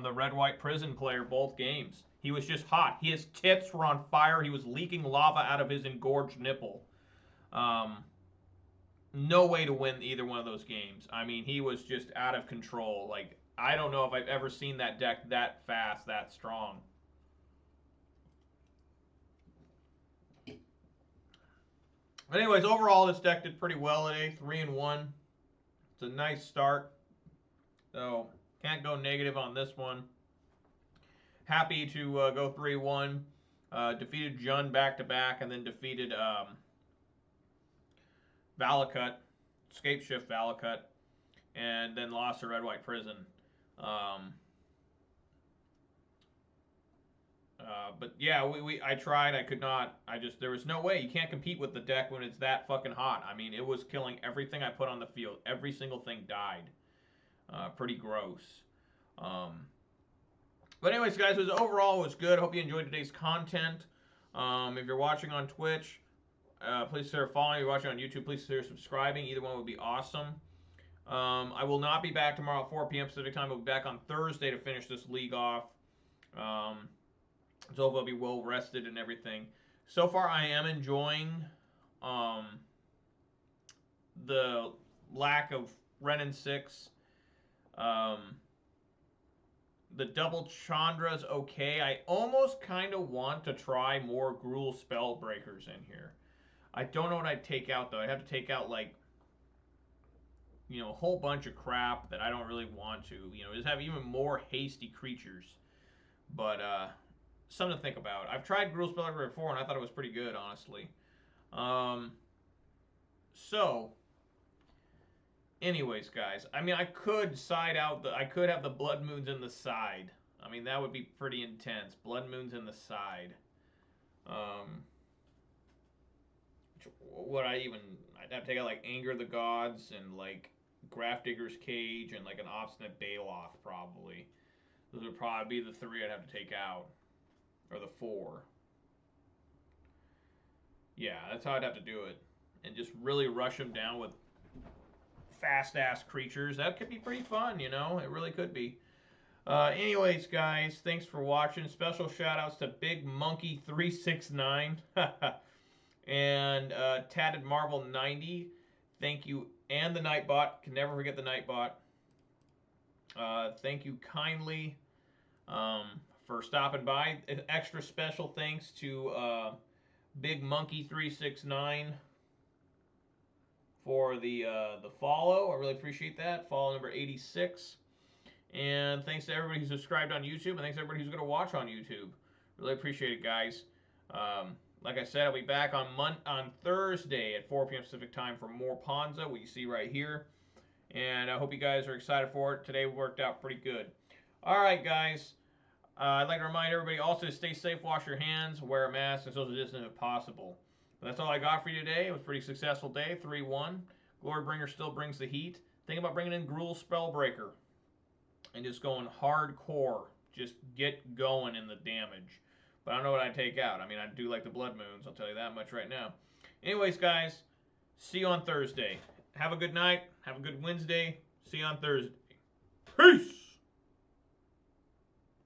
the red-white prison player both games. He was just hot. His tits were on fire. He was leaking lava out of his engorged nipple. No way to win either one of those games. I mean, he was just out of control. Like, I don't know if I've ever seen that deck that fast, that strong. But anyways, overall, this deck did pretty well today. 3-1. It's a nice start. So, can't go negative on this one. Happy to go 3-1. Defeated Jun back-to-back, and then defeated Valakut, Scapeshift Valakut, and then lost to Red-White Prison. But yeah, I tried. I could not. There was no way. You can't compete with the deck when it's that fucking hot. I mean, it was killing everything I put on the field. Every single thing died. Pretty gross. But anyways, guys, overall it was good. Hope you enjoyed today's content. If you're watching on Twitch, please consider following. If you're watching on YouTube, please consider subscribing. Either one would be awesome. I will not be back tomorrow at 4 p.m. Pacific time. I'll be back on Thursday to finish this league off. So I'll be well rested and everything. So far, I am enjoying the lack of Renin 6. The double Chandra's okay. I almost kind of want to try more Gruul spell breakers in here. I don't know what I'd take out, though. I'd have to take out, like, you know, a whole bunch of crap that I don't really want to. You know, just have even more hasty creatures. But, something to think about. I've tried Gruul spell breaker before, and I thought it was pretty good, honestly. So, anyways, guys, I mean, I could have the Blood Moons in the side. I mean, that would be pretty intense. Blood Moons in the side. I'd have to take out, like, Anger the Gods and, like, Grafdigger's Cage and, like, an Obstinate Baloth, probably. Those would probably be the 3 I'd have to take out. Or the 4. Yeah, that's how I'd have to do it. And just really rush them down with fast-ass creatures. That could be pretty fun, you know? It really could be. Anyways, guys, thanks for watching. Special shout-outs to Big Monkey 369 and Tatted Marvel 90. Thank you. And the Nightbot. Can never forget the Nightbot. Thank you kindly for stopping by. An extra special thanks to Big Monkey 369 for the follow. I really appreciate that. Follow number 86. And thanks to everybody who subscribed on YouTube, and thanks to everybody who's going to watch on YouTube. Really appreciate it, guys. Like I said, I'll be back on Thursday at 4 p.m. Pacific time for more Ponza, what you see right here. And I hope you guys are excited for it. Today worked out pretty good. All right, guys. I'd like to remind everybody also to stay safe, wash your hands, wear a mask, and social distance if possible. But that's all I got for you today. It was a pretty successful day, 3-1. Glorybringer still brings the heat. Think about bringing in Gruul Spellbreaker and just going hardcore. Just get going in the damage. But I don't know what I'd take out. I mean, I do like the Blood Moons. I'll tell you that much right now. Anyways, guys, see you on Thursday. Have a good night. Have a good Wednesday. See you on Thursday. Peace!